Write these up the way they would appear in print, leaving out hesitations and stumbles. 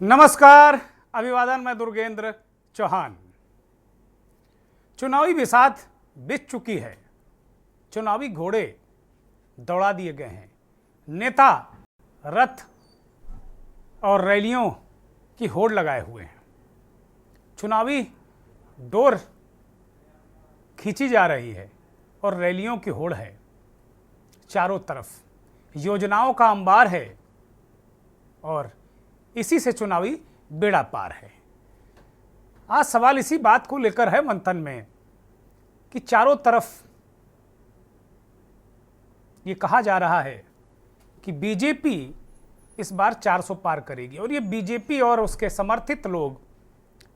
नमस्कार, अभिवादन। मैं दुर्गेंद्र चौहान। चुनावी बिसात बिछ चुकी है, चुनावी घोड़े दौड़ा दिए गए हैं, नेता रथ और रैलियों की होड़ लगाए हुए हैं, चुनावी डोर खींची जा रही है और रैलियों की होड़ है। चारों तरफ योजनाओं का अंबार है और इसी से चुनावी बेड़ा पार है। आज सवाल इसी बात को लेकर है मंथन में कि चारों तरफ ये कहा जा रहा है कि बीजेपी इस बार 400 पार करेगी और ये बीजेपी और उसके समर्थित लोग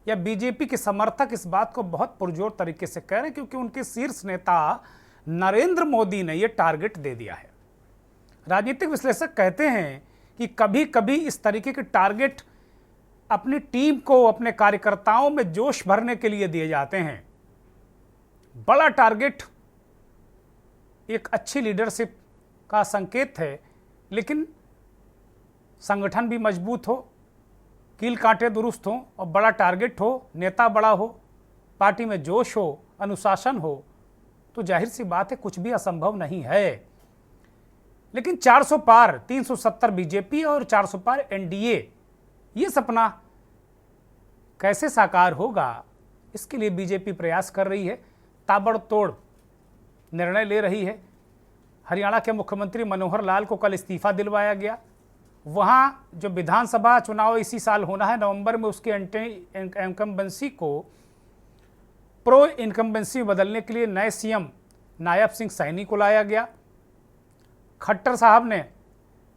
या बीजेपी के समर्थक इस बात को बहुत पुरजोर तरीके से कह रहे हैं, क्योंकि उनके शीर्ष नेता नरेंद्र मोदी ने ये टारगेट दे दिया है। राजनीतिक विश्लेषक कहते हैं कि कभी कभी इस तरीके के टारगेट अपनी टीम को, अपने कार्यकर्ताओं में जोश भरने के लिए दिए जाते हैं। बड़ा टारगेट एक अच्छी लीडरशिप का संकेत है, लेकिन संगठन भी मजबूत हो, कील कांटे दुरुस्त हो और बड़ा टारगेट हो, नेता बड़ा हो, पार्टी में जोश हो, अनुशासन हो, तो जाहिर सी बात है कुछ भी असंभव नहीं है। लेकिन 400 पार, 370 बीजेपी और 400 पार एनडीए, ये सपना कैसे साकार होगा, इसके लिए बीजेपी प्रयास कर रही है, ताबड़तोड़ निर्णय ले रही है। हरियाणा के मुख्यमंत्री मनोहर लाल को कल इस्तीफा दिलवाया गया। वहां जो विधानसभा चुनाव इसी साल होना है नवंबर में, उसके एंटी इनकम्बेंसी को प्रो इनकम्बेंसी बदलने के लिए नए सीएम नायब सिंह सैनी को लाया गया। खट्टर साहब ने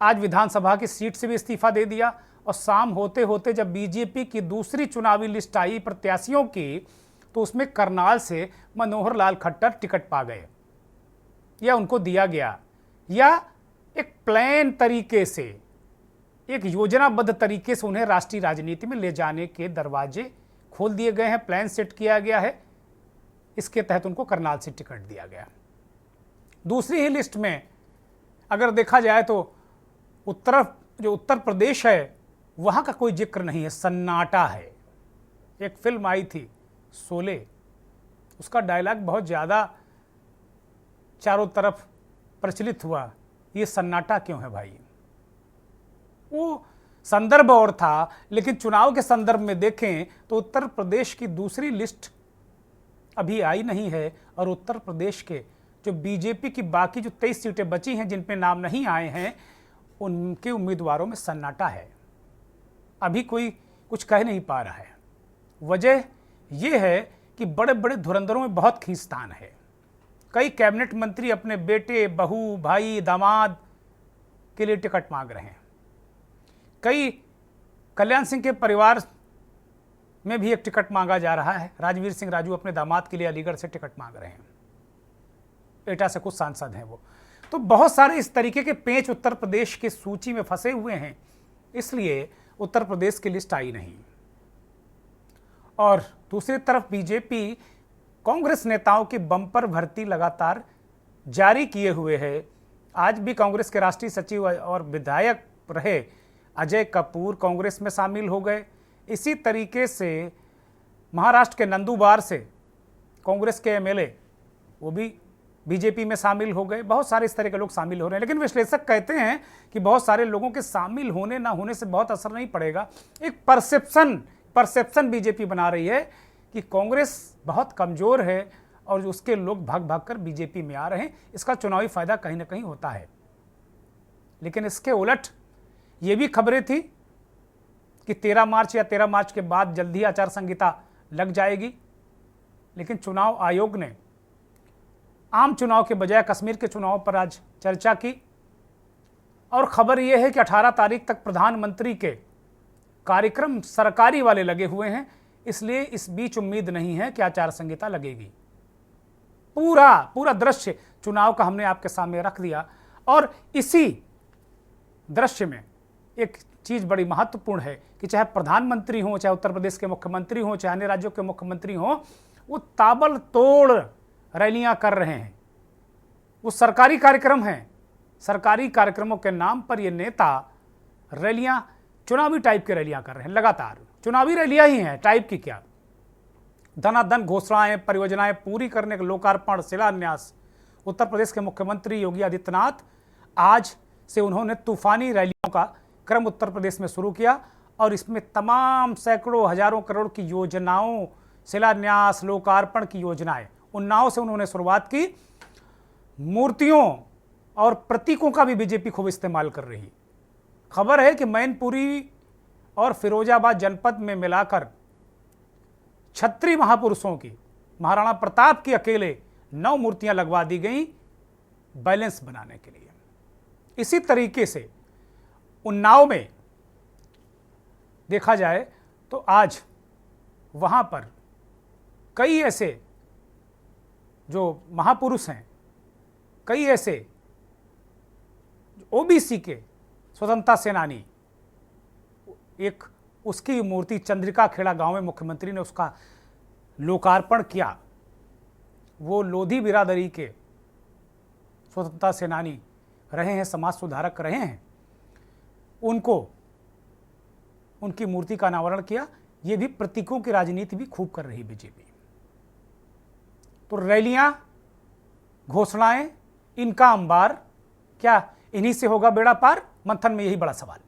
आज विधानसभा की सीट से भी इस्तीफा दे दिया और शाम होते होते जब बीजेपी की दूसरी चुनावी लिस्ट आई प्रत्याशियों की, तो उसमें करनाल से मनोहर लाल खट्टर टिकट पा गए, या उनको दिया गया, या एक प्लान तरीके से, एक योजनाबद्ध तरीके से उन्हें राष्ट्रीय राजनीति में ले जाने के दरवाजे खोल दिए गए हैं, प्लान सेट किया गया है। इसके तहत उनको करनाल से टिकट दिया गया। दूसरी ही लिस्ट में अगर देखा जाए तो उत्तर प्रदेश है, वहां का कोई जिक्र नहीं है, सन्नाटा है। एक फिल्म आई थी शोले, उसका डायलॉग बहुत ज़्यादा चारों तरफ प्रचलित हुआ, ये सन्नाटा क्यों है भाई। वो संदर्भ और था, लेकिन चुनाव के संदर्भ में देखें तो उत्तर प्रदेश की दूसरी लिस्ट अभी आई नहीं है और उत्तर प्रदेश के जो बीजेपी की बाकी जो 23 सीटें बची हैं जिन पे नाम नहीं आए हैं, उनके उम्मीदवारों में सन्नाटा है। अभी कोई कुछ कह नहीं पा रहा है। वजह यह है कि बड़े बड़े धुरंधरों में बहुत खींचतान है। कई कैबिनेट मंत्री अपने बेटे, बहू, भाई, दामाद के लिए टिकट मांग रहे हैं। कई कल्याण सिंह के परिवार में भी एक टिकट मांगा जा रहा है। राजवीर सिंह राजू अपने दामाद के लिए अलीगढ़ से टिकट मांग रहे हैं। एटा से कुछ सांसद हैं वो। तो बहुत सारे इस तरीके के पेंच उत्तर प्रदेश की सूची में फंसे हुए हैं, इसलिए उत्तर प्रदेश की लिस्ट आई नहीं। और दूसरी तरफ बीजेपी कांग्रेस नेताओं की बम्पर भर्ती लगातार जारी किए हुए है। आज भी कांग्रेस के राष्ट्रीय सचिव और विधायक रहे अजय कपूर कांग्रेस में शामिल हो गए। इसी तरीके से महाराष्ट्र के नंदुबार से कांग्रेस के एमएलए वो भी बीजेपी में शामिल हो गए। बहुत सारे इस तरह के लोग शामिल हो रहे हैं, लेकिन विश्लेषक कहते हैं कि बहुत सारे लोगों के शामिल होने ना होने से बहुत असर नहीं पड़ेगा। एक परसेप्शन बीजेपी बना रही है कि कांग्रेस बहुत कमजोर है और उसके लोग भाग भाग कर बीजेपी में आ रहे हैं। इसका चुनावी फायदा कहीं ना कहीं होता है। लेकिन इसके उलट ये भी खबरें थी कि 13 मार्च या 13 मार्च के बाद जल्दी आचार संहिता लग जाएगी, लेकिन चुनाव आयोग ने आम चुनाव के बजाय कश्मीर के चुनाव पर आज चर्चा की। और खबर यह है कि 18 तारीख तक प्रधानमंत्री के कार्यक्रम सरकारी वाले लगे हुए हैं, इसलिए इस बीच उम्मीद नहीं है कि आचार संहिता लगेगी। पूरा दृश्य चुनाव का हमने आपके सामने रख दिया। और इसी दृश्य में एक चीज बड़ी महत्वपूर्ण है कि चाहे प्रधानमंत्री हो, चाहे उत्तर प्रदेश के मुख्यमंत्री हो, चाहे अन्य राज्यों के मुख्यमंत्री हो, वो ताबड़तोड़ रैलियां कर रहे हैं। वो सरकारी कार्यक्रम हैं, सरकारी कार्यक्रमों के नाम पर ये नेता रैलियां चुनावी टाइप की रैलियां कर रहे हैं, लगातार चुनावी रैलियां ही हैं, टाइप की क्या, धनाधन घोषणाएं, परियोजनाएं पूरी करने का लोकार्पण, शिलान्यास। उत्तर प्रदेश के मुख्यमंत्री योगी आदित्यनाथ आज से उन्होंने तूफानी रैलियों का क्रम उत्तर प्रदेश में शुरू किया और इसमें तमाम सैकड़ों हजारों करोड़ की योजनाओं, शिलान्यास, लोकार्पण की योजनाएं, उन्नाव से उन्होंने शुरुआत की। मूर्तियों और प्रतीकों का भी बीजेपी खूब इस्तेमाल कर रही। खबर है कि मैनपुरी और फिरोजाबाद जनपद में मिलाकर 36 महापुरुषों की, महाराणा प्रताप की अकेले 9 मूर्तियां लगवा दी गई बैलेंस बनाने के लिए। इसी तरीके से उन्नाव में देखा जाए तो आज वहां पर कई ऐसे जो महापुरुष हैं, कई ऐसे ओबीसी के स्वतंत्रता सेनानी, एक उसकी मूर्ति चंद्रिका खेड़ा गांव में मुख्यमंत्री ने उसका लोकार्पण किया। वो लोधी बिरादरी के स्वतंत्रता सेनानी रहे हैं, समाज सुधारक रहे हैं, उनको उनकी मूर्ति का अनावरण किया। ये भी प्रतीकों की राजनीति भी खूब कर रही बीजेपी। तो रैलियां, घोषणाएं, इनका अंबार, क्या इन्हीं से होगा बेड़ा पार? मंथन में यही बड़ा सवाल।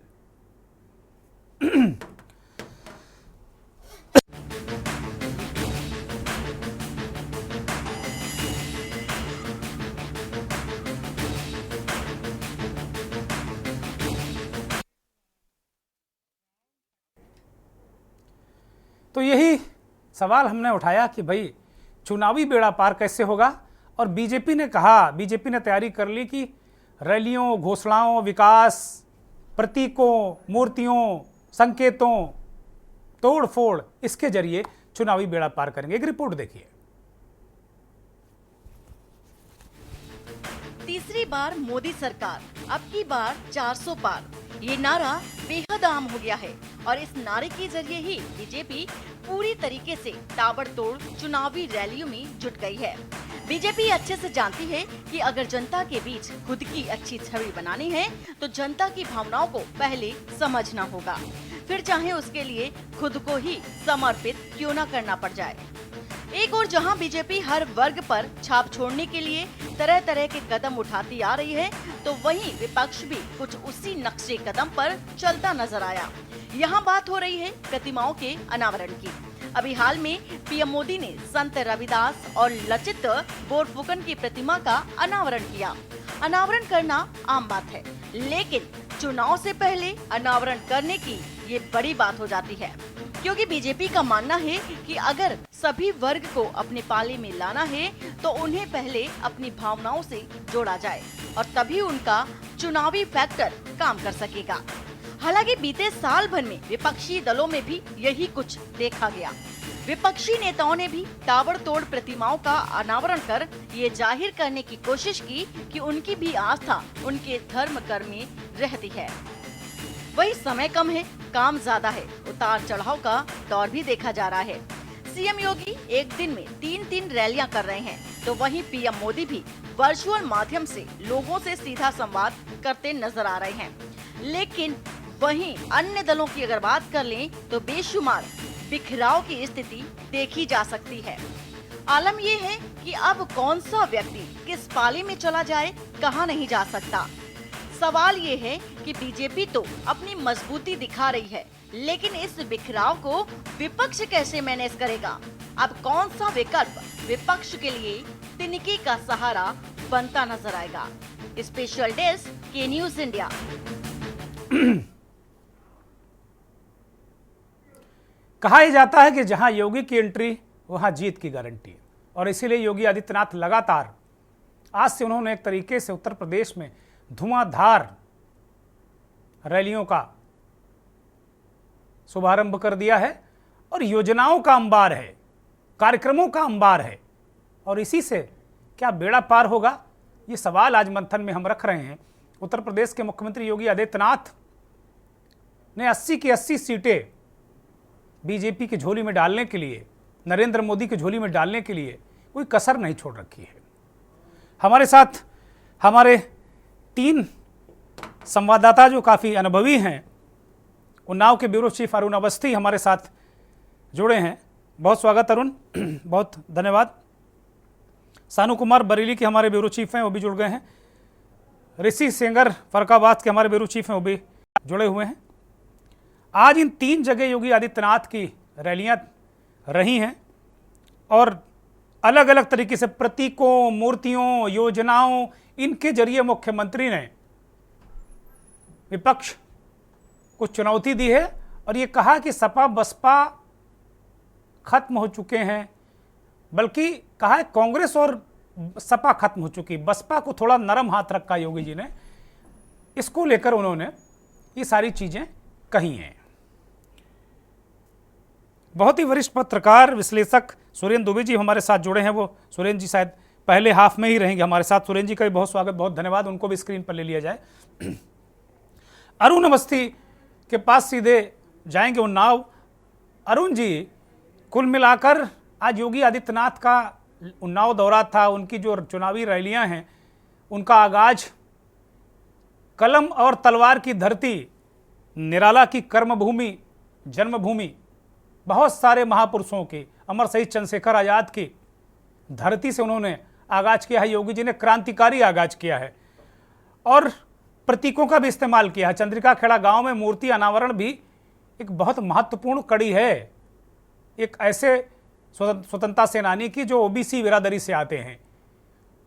तो यही सवाल हमने उठाया कि भाई चुनावी बेड़ा पार कैसे होगा। और बीजेपी ने कहा, बीजेपी ने तैयारी कर ली कि रैलियों, घोषणाओं, विकास, प्रतीकों, मूर्तियों, संकेतों, तोड़ फोड़, इसके जरिए चुनावी बेड़ा पार करेंगे। एक रिपोर्ट देखिए। तीसरी बार मोदी सरकार, अब की बार 400 पार, ये नारा बेहद आम हो गया है और इस नारे के जरिए ही बीजेपी पूरी तरीके से ताबड़तोड़ चुनावी रैलियों में जुट गई है। बीजेपी अच्छे से जानती है कि अगर जनता के बीच खुद की अच्छी छवि बनानी है तो जनता की भावनाओं को पहले समझना होगा, फिर चाहे उसके लिए खुद को ही समर्पित क्यों न करना पड़ जाए। एक और जहां बीजेपी हर वर्ग पर छाप छोड़ने के लिए तरह तरह के कदम उठाती आ रही है, तो वहीं विपक्ष भी कुछ उसी नक्शे कदम पर चलता नजर आया। यहां बात हो रही है प्रतिमाओं के अनावरण की। अभी हाल में पीएम मोदी ने संत रविदास और लचित बोरफुकन की प्रतिमा का अनावरण किया। अनावरण करना आम बात है, लेकिन चुनाव से पहले अनावरण करने की ये बड़ी बात हो जाती है, क्योंकि बीजेपी का मानना है कि अगर सभी वर्ग को अपने पाले में लाना है तो उन्हें पहले अपनी भावनाओं से जोड़ा जाए और तभी उनका चुनावी फैक्टर काम कर सकेगा। हालांकि बीते साल भर में विपक्षी दलों में भी यही कुछ देखा गया। विपक्षी नेताओं ने भी ताबड़तोड़ प्रतिमाओं का अनावरण कर ये जाहिर करने की कोशिश की कि उनकी भी आस्था उनके धर्म कर्म में रहती है। वही समय कम है, काम ज्यादा है, उतार चढ़ाव का दौर भी देखा जा रहा है। सीएम योगी एक दिन में 3-3 रैलियां कर रहे हैं, तो वहीं पीएम मोदी भी वर्चुअल माध्यम से लोगों से सीधा संवाद करते नजर आ रहे हैं। लेकिन वहीं अन्य दलों की अगर बात कर लें तो बेशुमार बिखराव की स्थिति देखी जा सकती है। आलम ये है कि अब कौन सा व्यक्ति किस पाले में चला जाए कहा नहीं जा सकता। सवाल ये है कि बीजेपी तो अपनी मजबूती दिखा रही है, लेकिन इस बिखराव को विपक्ष कैसे मैनेज करेगा? अब कौन सा विकल्प विपक्ष के लिए तिनके का सहारा बनता नजर आएगा? स्पेशल डेस्क के न्यूज इंडिया। कहा यह जाता है कि जहां योगी की एंट्री वहां जीत की गारंटी, और इसीलिए योगी आदित्यनाथ लगातार आज से उन्होंने एक तरीके से उत्तर प्रदेश में धुआंधार रैलियों का शुभारंभ कर दिया है और योजनाओं का अंबार है, कार्यक्रमों का अंबार है। और इसी से क्या बेड़ा पार होगा, ये सवाल आज मंथन में हम रख रहे हैं। उत्तर प्रदेश के मुख्यमंत्री योगी आदित्यनाथ ने 80 की 80 सीटें बीजेपी की झोली में डालने के लिए, नरेंद्र मोदी की झोली में डालने के लिए कोई कसर नहीं छोड़ रखी है। हमारे साथ हमारे 3 संवाददाता जो काफ़ी अनुभवी हैं उन्नाव के ब्यूरो चीफ अरुण अवस्थी हमारे साथ जुड़े हैं। बहुत स्वागत अरुण, बहुत धन्यवाद। सानू कुमार बरेली के हमारे ब्यूरो चीफ हैं, वो भी जुड़ गए हैं। ऋषि सेंगर फरकाबाद के हमारे ब्यूरो चीफ हैं, वो भी जुड़े हुए हैं। आज इन 3 जगह योगी आदित्यनाथ की रैलियां रही हैं और अलग अलग तरीके से प्रतीकों, मूर्तियों, योजनाओं, इनके जरिए मुख्यमंत्री ने विपक्ष को चुनौती दी है और ये कहा कि सपा बसपा खत्म हो चुके हैं, बल्कि कहा है कांग्रेस और सपा खत्म हो चुकी, बसपा को थोड़ा नरम हाथ रखा योगी जी ने। इसको लेकर उन्होंने ये सारी चीजें कही हैं। बहुत ही वरिष्ठ पत्रकार विश्लेषक सुरेंद्र दुबे जी हमारे साथ जुड़े हैं। वो सुरेंद्र जी शायद पहले हाफ में ही रहेंगे हमारे साथ। सुरेंद्र जी का भी बहुत स्वागत, बहुत धन्यवाद। उनको भी स्क्रीन पर ले लिया जाए। अरुण अवस्थी के पास सीधे जाएंगे उन्नाव। अरुण जी, कुल मिलाकर आज योगी आदित्यनाथ का उन्नाव दौरा था, उनकी जो चुनावी रैलियां हैं उनका आगाज कलम और तलवार की धरती, निराला की कर्मभूमि, जन्मभूमि, बहुत सारे महापुरुषों की, अमर शहीद चंद्रशेखर आजाद की धरती से उन्होंने आगाज किया है। योगी जी ने क्रांतिकारी आगाज किया है और प्रतीकों का भी इस्तेमाल किया है। चंद्रिका खेड़ा गांव में मूर्ति अनावरण भी एक बहुत महत्वपूर्ण कड़ी है, एक ऐसे स्वतंत्रता सेनानी की जो ओबीसी बिरादरी से आते हैं।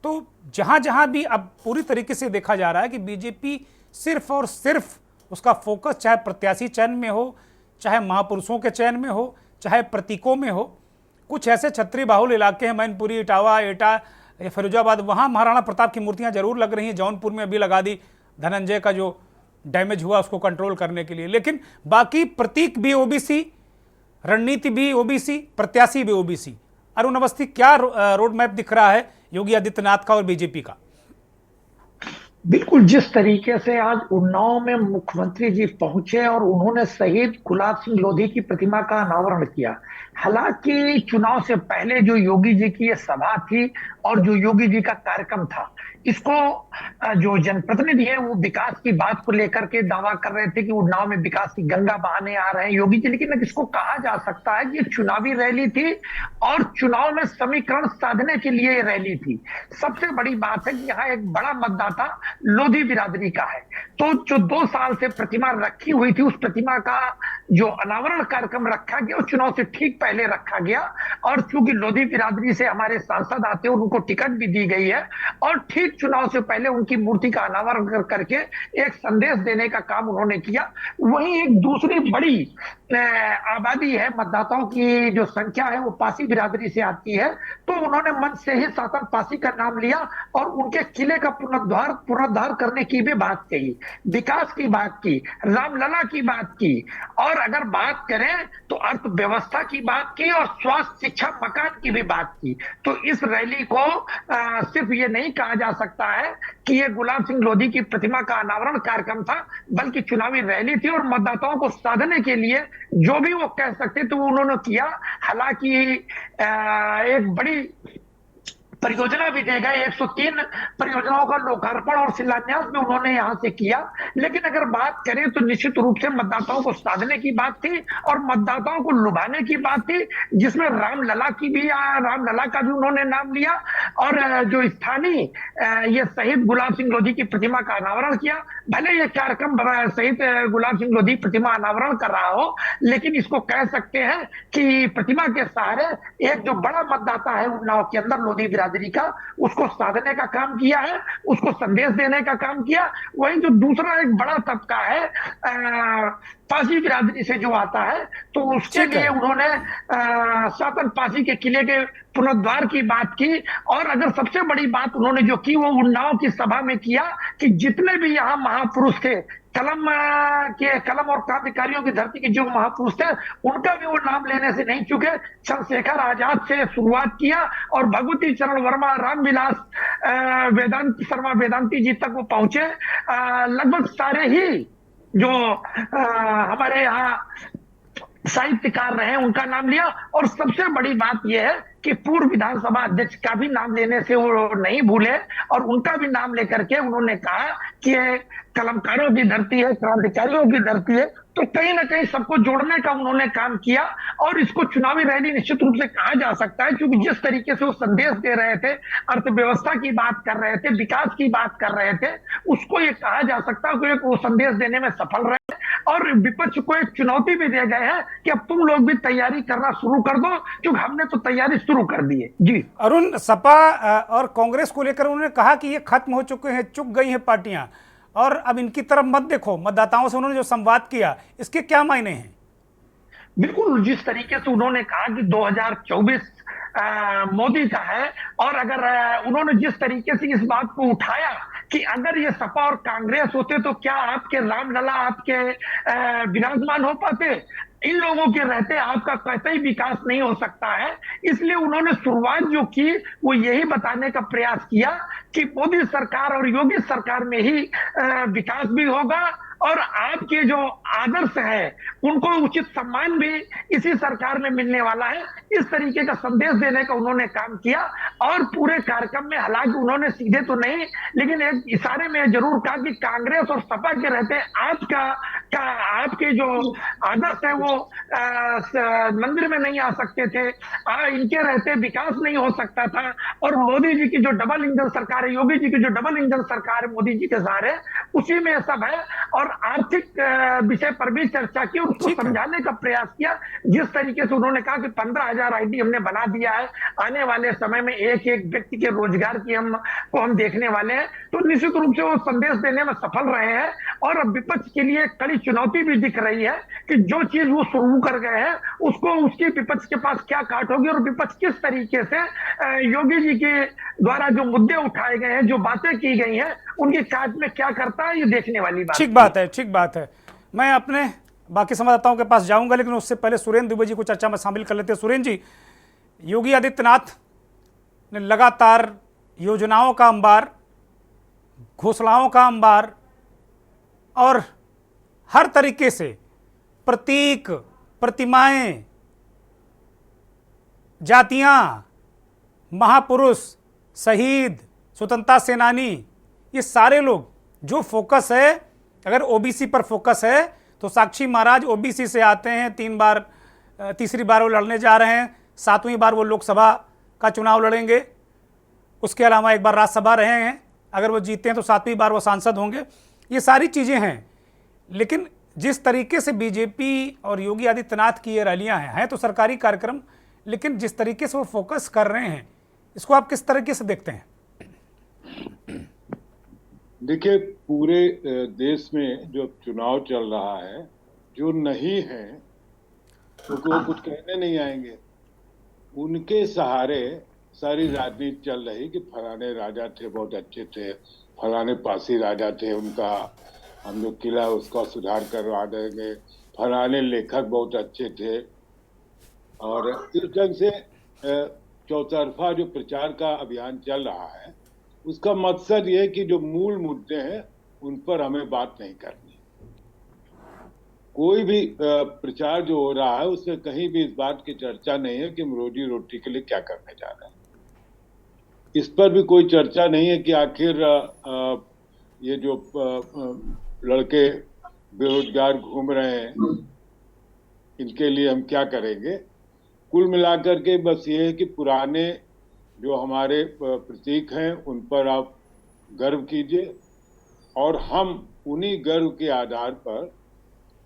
तो जहां जहां भी अब पूरी तरीके से देखा जा रहा है कि बीजेपी सिर्फ और सिर्फ उसका फोकस चाहे प्रत्याशी चयन में हो, चाहे महापुरुषों के चयन में हो, चाहे प्रतीकों में हो। कुछ ऐसे छत्री बाहुल इलाके हैं, मैनपुरी, इटावा, एटा या फिरोजाबाद, वहाँ महाराणा प्रताप की मूर्तियाँ जरूर लग रही हैं। जौनपुर में अभी लगा दी, धनंजय का जो डैमेज हुआ उसको कंट्रोल करने के लिए। लेकिन बाकी प्रतीक भी ओबीसी, रणनीति भी ओबीसी, प्रत्याशी भी ओबीसी। अरुण अवस्थी, क्या रोड मैप दिख रहा है योगी आदित्यनाथ का और बीजेपी का? बिल्कुल, जिस तरीके से आज उन्नाव में मुख्यमंत्री जी पहुंचे और उन्होंने शहीद गुलाब सिंह लोधी की प्रतिमा का अनावरण किया। हालांकि चुनाव से पहले जो योगी जी की ये सभा थी और जो योगी जी का कार्यक्रम था, इसको जो जनप्रतिनिधि है वो विकास की बात को लेकर के दावा कर रहे थे कि उन्नाव में विकास की गंगा बहाने आ रहे हैं योगी जी। लेकिन इसको कहा जा सकता है कि चुनावी रैली थी और चुनाव में समीकरण साधने के लिए रैली थी। सबसे बड़ी बात है कि यहाँ एक बड़ा मतदाता लोधी बिरादरी का है। तो जो 2 साल से प्रतिमा रखी हुई थी, उस प्रतिमा का जो अनावरण कार्यक्रम रखा गया, उस चुनाव से ठीक पहले रखा गया। और चूंकि लोधी बिरादरी से हमारे सांसद आते हैं और उनको टिकट भी दी गई है, और ठीक चुनाव से पहले उनकी मूर्ति का अनावरण करके एक संदेश देने का काम उन्होंने किया। वहीं एक दूसरी बड़ी आबादी है, मतदाताओं की जो संख्या है वो पासी बिरादरी से आती है। तो उन्होंने मन से ही शासन पासी का नाम लिया और उनके किले का पुनरुद्धार करने की भी बात कही, विकास की बात की, रामलला की बात की, और अगर बात करें तो अर्थव्यवस्था की बात की और स्वास्थ्य, शिक्षा, मकान की भी बात की। तो इस रैली को सिर्फ ये नहीं कहा जा सकता है कि ये गुलाब सिंह लोधी की प्रतिमा का अनावरण कार्यक्रम था, बल्कि चुनावी रैली थी और मतदाताओं को साधने के लिए जो भी वो कह सकते थे वो उन्होंने किया। हालांकि एक बड़ी परियोजना भी देगा, 103 परियोजनाओं का लोकार्पण और शिलान्यास भी उन्होंने यहां से किया। लेकिन अगर बात करें तो निश्चित रूप से मतदाताओं को साधने की बात थी और मतदाताओं को लुभाने की बात थी, जिसमें रामलला का भी उन्होंने नाम लिया और जो स्थानीय ये शहीद गुलाब सिंह लोधी की प्रतिमा का अनावरण किया। भले ये कार्यक्रम शहीद गुलाब सिंह लोधी प्रतिमा अनावरण कर रहा हो, लेकिन इसको कह सकते हैं कि प्रतिमा के सहारे एक जो बड़ा मतदाता है उन्नाव के अंदर लोधी बिरादरी का, उसको साधने का काम किया है, उसको संदेश देने का काम किया। वहीं जो दूसरा एक बड़ा तबका है पासी बिरादरी से जो आता है, तो उसके लिए उन्होंने शासन पासी के किले के पुनरुद्धार की बात की। और अगर सबसे बड़ी बात उन्होंने जो की वो उन्नाव की सभा में किया कि जितने भी यहाँ महापुरुष थे, कलम और क्रांतिकारियों की धरती के जो महापुरुष थे, उनका भी वो नाम लेने से नहीं चुके। चंद्रशेखर आजाद से शुरुआत किया और भगवती चरण वर्मा, रामविलास वेदांती जी तक वो पहुंचे। लगभग सारे ही जो हमारे यहाँ साहित्यकार रहे उनका नाम लिया। और सबसे बड़ी बात यह है कि पूर्व विधानसभा अध्यक्ष का भी नाम लेने से वो नहीं भूले और उनका भी नाम लेकर के उन्होंने कहा कि ये कलमकारों की धरती है, क्रांतिकारियों की धरती है, तो कहीं ना कहीं सबको जोड़ने का उन्होंने काम किया। और इसको चुनावी रैली निश्चित रूप से कहा जा सकता है, क्योंकि जिस तरीके से वो संदेश दे रहे थे, अर्थव्यवस्था की बात कर रहे थे, विकास की बात कर रहे थे, उसको ये कहा जा सकता है कि वो संदेश देने में सफल रहे। और विपक्ष को एक चुनौती भी दे गए हैं कि अब तुम लोग भी तैयारी करना शुरू कर दो, क्योंकि हमने तो तैयारी शुरू कर दी है। जी अरुण, सपा और कांग्रेस को लेकर उन्होंने कहा कि ये खत्म हो चुके हैं, चुक गई हैं पार्टियां, और अब इनकी तरफ मत देखो। मतदाताओं से उन्होंने जो संवाद किया, इसके क्या मायने हैं? बिल्कुल, जिस तरीके से उन्होंने कहा कि 2024 मोदी का है, और अगर उन्होंने जिस तरीके से इस बात को उठाया कि अगर ये सपा और कांग्रेस होते तो क्या आपके रामलला आपके विराजमान हो पाते, इन लोगों के रहते आपका कतई विकास नहीं हो सकता है। इसलिए उन्होंने शुरुआत जो की वो यही बताने का प्रयास किया कि मोदी सरकार और योगी सरकार में ही विकास भी होगा, और आपके जो आदर्श है उनको उचित सम्मान भी इसी सरकार में मिलने वाला है। इस तरीके का संदेश देने का उन्होंने काम किया। और पूरे कार्यक्रम में हालांकि उन्होंने सीधे तो नहीं, लेकिन एक इशारे में जरूर कहा कि कांग्रेस और सपा के रहते आपके जो आदर्श है वो मंदिर में नहीं आ सकते थे, इनके रहते विकास नहीं हो सकता था। और मोदी जी की जो डबल इंजन सरकार है, योगी जी की जो डबल इंजन सरकार है मोदी जी के सहारे, उसी में सब है। और आर्थिक विषय पर भी चर्चा की, उसको समझाने का प्रयास किया। जिस तरीके से उन्होंने कहा कि 15,000 आईडी हमने बना दिया है, आने वाले समय में एक एक व्यक्ति के रोजगार की हम देखने वाले हैं, तो निश्चित रूप से वो संदेश देने में सफल रहे हैं। और अब विपक्ष के लिए कड़ी चुनौती भी दिख रही है कि जो चीज वो शुरू कर गए हैं उसको, उसकी विपक्ष के पास क्या काट होगी, और विपक्ष किस तरीके से योगी जी के द्वारा जो मुद्दे उठाए गए हैं, जो बातें की गई हैं, उनकी काट में क्या करता है, ये देखने वाली बात। ठीक बात है, ठीक बात है। मैं अपने बाकी संवाददाताओं के पास जाऊंगा, लेकिन उससे पहले सुरेंद्र दुबे जी को चर्चा में शामिल कर लेते हैं। सुरेंद्र जी, योगी आदित्यनाथ ने लगातार योजनाओं का अंबार, घोषणाओं का अंबार और हर तरीके से प्रतीक, प्रतिमाएं, जातियां, महापुरुष, शहीद, स्वतंत्रता सेनानी, ये सारे लोग जो फोकस है, अगर ओबीसी पर फोकस है तो साक्षी महाराज ओबीसी से आते हैं, तीसरी बार वो लड़ने जा रहे हैं, 7वीं बार वो लोकसभा का चुनाव लड़ेंगे, उसके अलावा एक बार राज्यसभा रहे हैं, अगर वो जीतते हैं तो 7वीं बार वो सांसद होंगे। ये सारी चीज़ें हैं। लेकिन जिस तरीके से बीजेपी और योगी आदित्यनाथ की ये रैलियां हैं तो सरकारी कार्यक्रम, लेकिन जिस तरीके से वो फोकस कर रहे हैं, इसको आप किस तरीके से देखते हैं? देखिए, पूरे देश में जो चुनाव चल रहा है, जो नहीं है तो वो कुछ कहने नहीं आएंगे। उनके सहारे सारी राजनीति चल रही कि फलाने राजा थे, बहुत अच्छे थे, फलाने पासी राजा थे, उनका हम जो किला है उसका सुधार करवा देंगे, फलाने लेखक बहुत अच्छे थे। और इस ढंग से चौतरफा जो प्रचार का अभियान चल रहा है, उसका मकसद ये है कि जो मूल मुद्दे हैं उन पर हमें बात नहीं करनी। कोई भी प्रचार जो हो रहा है उसमें कहीं भी इस बात की चर्चा नहीं है कि हम रोजी रोटी के लिए क्या करने जा रहे हैं। इस पर भी कोई चर्चा नहीं है कि आखिर ये जो लड़के बेरोजगार घूम रहे हैं, इनके लिए हम क्या करेंगे। कुल मिलाकर के बस ये है कि पुराने जो हमारे प्रतीक हैं उन पर आप गर्व कीजिए, और हम उन्हीं गर्व के आधार पर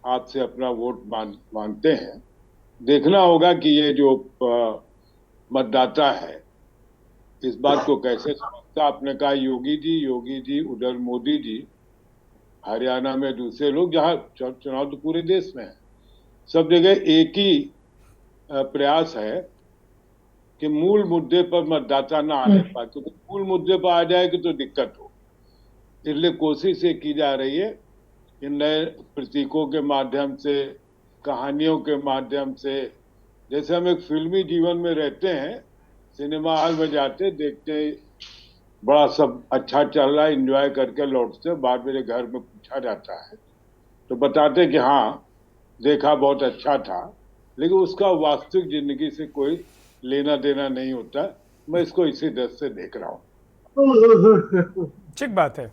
आपसे अपना वोट मांगते हैं। देखना होगा कि ये जो मतदाता है इस बात को कैसे समझता। आपने कहा योगी जी, उधर मोदी जी, हरियाणा में दूसरे लोग, जहां चुनाव तो पूरे देश में है, सब जगह एक ही प्रयास है कि मूल मुद्दे पर मतदाता ना आने पाए, क्योंकि मूल मुद्दे पर आ जाएगी तो दिक्कत हो। इसलिए कोशिश ये की जा रही है कि नए प्रतीकों के माध्यम से, कहानियों के माध्यम से, जैसे हम एक फिल्मी जीवन में रहते हैं, सिनेमा हॉल में जाते, देखते बड़ा सब अच्छा चल रहा है, एंजॉय करके लौटते, बाद में घर में पूछा जाता है तो बताते कि हाँ देखा, बहुत अच्छा था, लेकिन उसका वास्तविक जिंदगी से कोई लेना देना नहीं होता। मैं इसको इसी दृष्टि से देख रहा हूँ। ठीक बात है।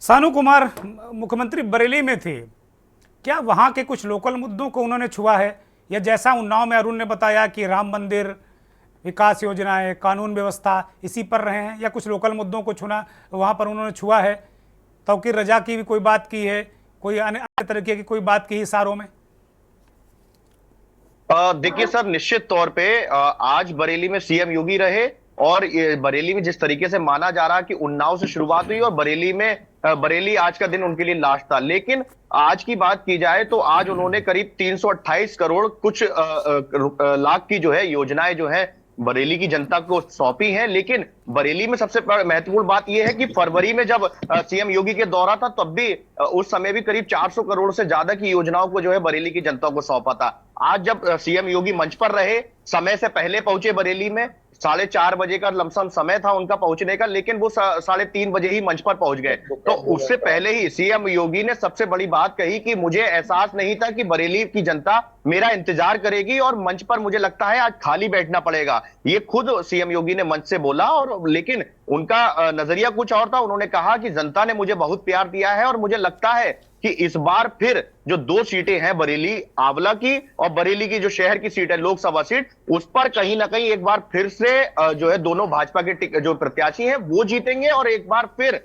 सानू कुमार मुख्यमंत्री बरेली में थे, क्या वहाँ के कुछ लोकल मुद्दों को उन्होंने छुआ है, या जैसा उन्नाव में अरुण ने बताया कि राम मंदिर, विकास योजनाएं, कानून व्यवस्था इसी पर रहे हैं, या कुछ लोकल मुद्दों को छूना वहाँ पर उन्होंने छुआ है? तौकीर रजा की भी कोई बात की है, कोई अन्य तरीके की कोई बात की इशारों में? देखिए सर, निश्चित तौर पे आज बरेली में सीएम योगी रहे, और ये बरेली में जिस तरीके से माना जा रहा है कि उन्नाव से शुरुआत हुई और बरेली आज का दिन उनके लिए लास्ट था। लेकिन आज की बात की जाए तो आज उन्होंने करीब 328 करोड़ कुछ लाख की जो है योजनाएं जो है बरेली की जनता को सौंपी हैं। लेकिन बरेली में सबसे महत्वपूर्ण बात यह है कि फरवरी में जब सीएम योगी के दौरा था तब भी उस समय भी करीब 400 करोड़ से ज्यादा की योजनाओं को जो है बरेली की जनता को सौंपा था। आज जब सीएम योगी मंच पर रहे, समय से पहले पहुंचे बरेली में, 4:30 बजे का लमसम समय था उनका पहुंचने का, लेकिन वो 3:30 बजे ही मंच पर पहुंच गए। तो उससे पहले ही सीएम योगी ने सबसे बड़ी बात कही कि मुझे एहसास नहीं था कि बरेली की जनता मेरा इंतजार करेगी और मंच पर मुझे लगता है आज खाली बैठना पड़ेगा। ये खुद सीएम योगी ने मंच से बोला, और लेकिन उनका नजरिया कुछ और था। उन्होंने कहा कि जनता ने मुझे बहुत प्यार दिया है और मुझे लगता है कि इस बार फिर जो 2 सीटें हैं बरेली आंवला की और बरेली की जो शहर की सीट है लोकसभा सीट, उस पर कहीं ना कहीं एक बार फिर से जो है दोनों भाजपा के जो प्रत्याशी हैं वो जीतेंगे और एक बार फिर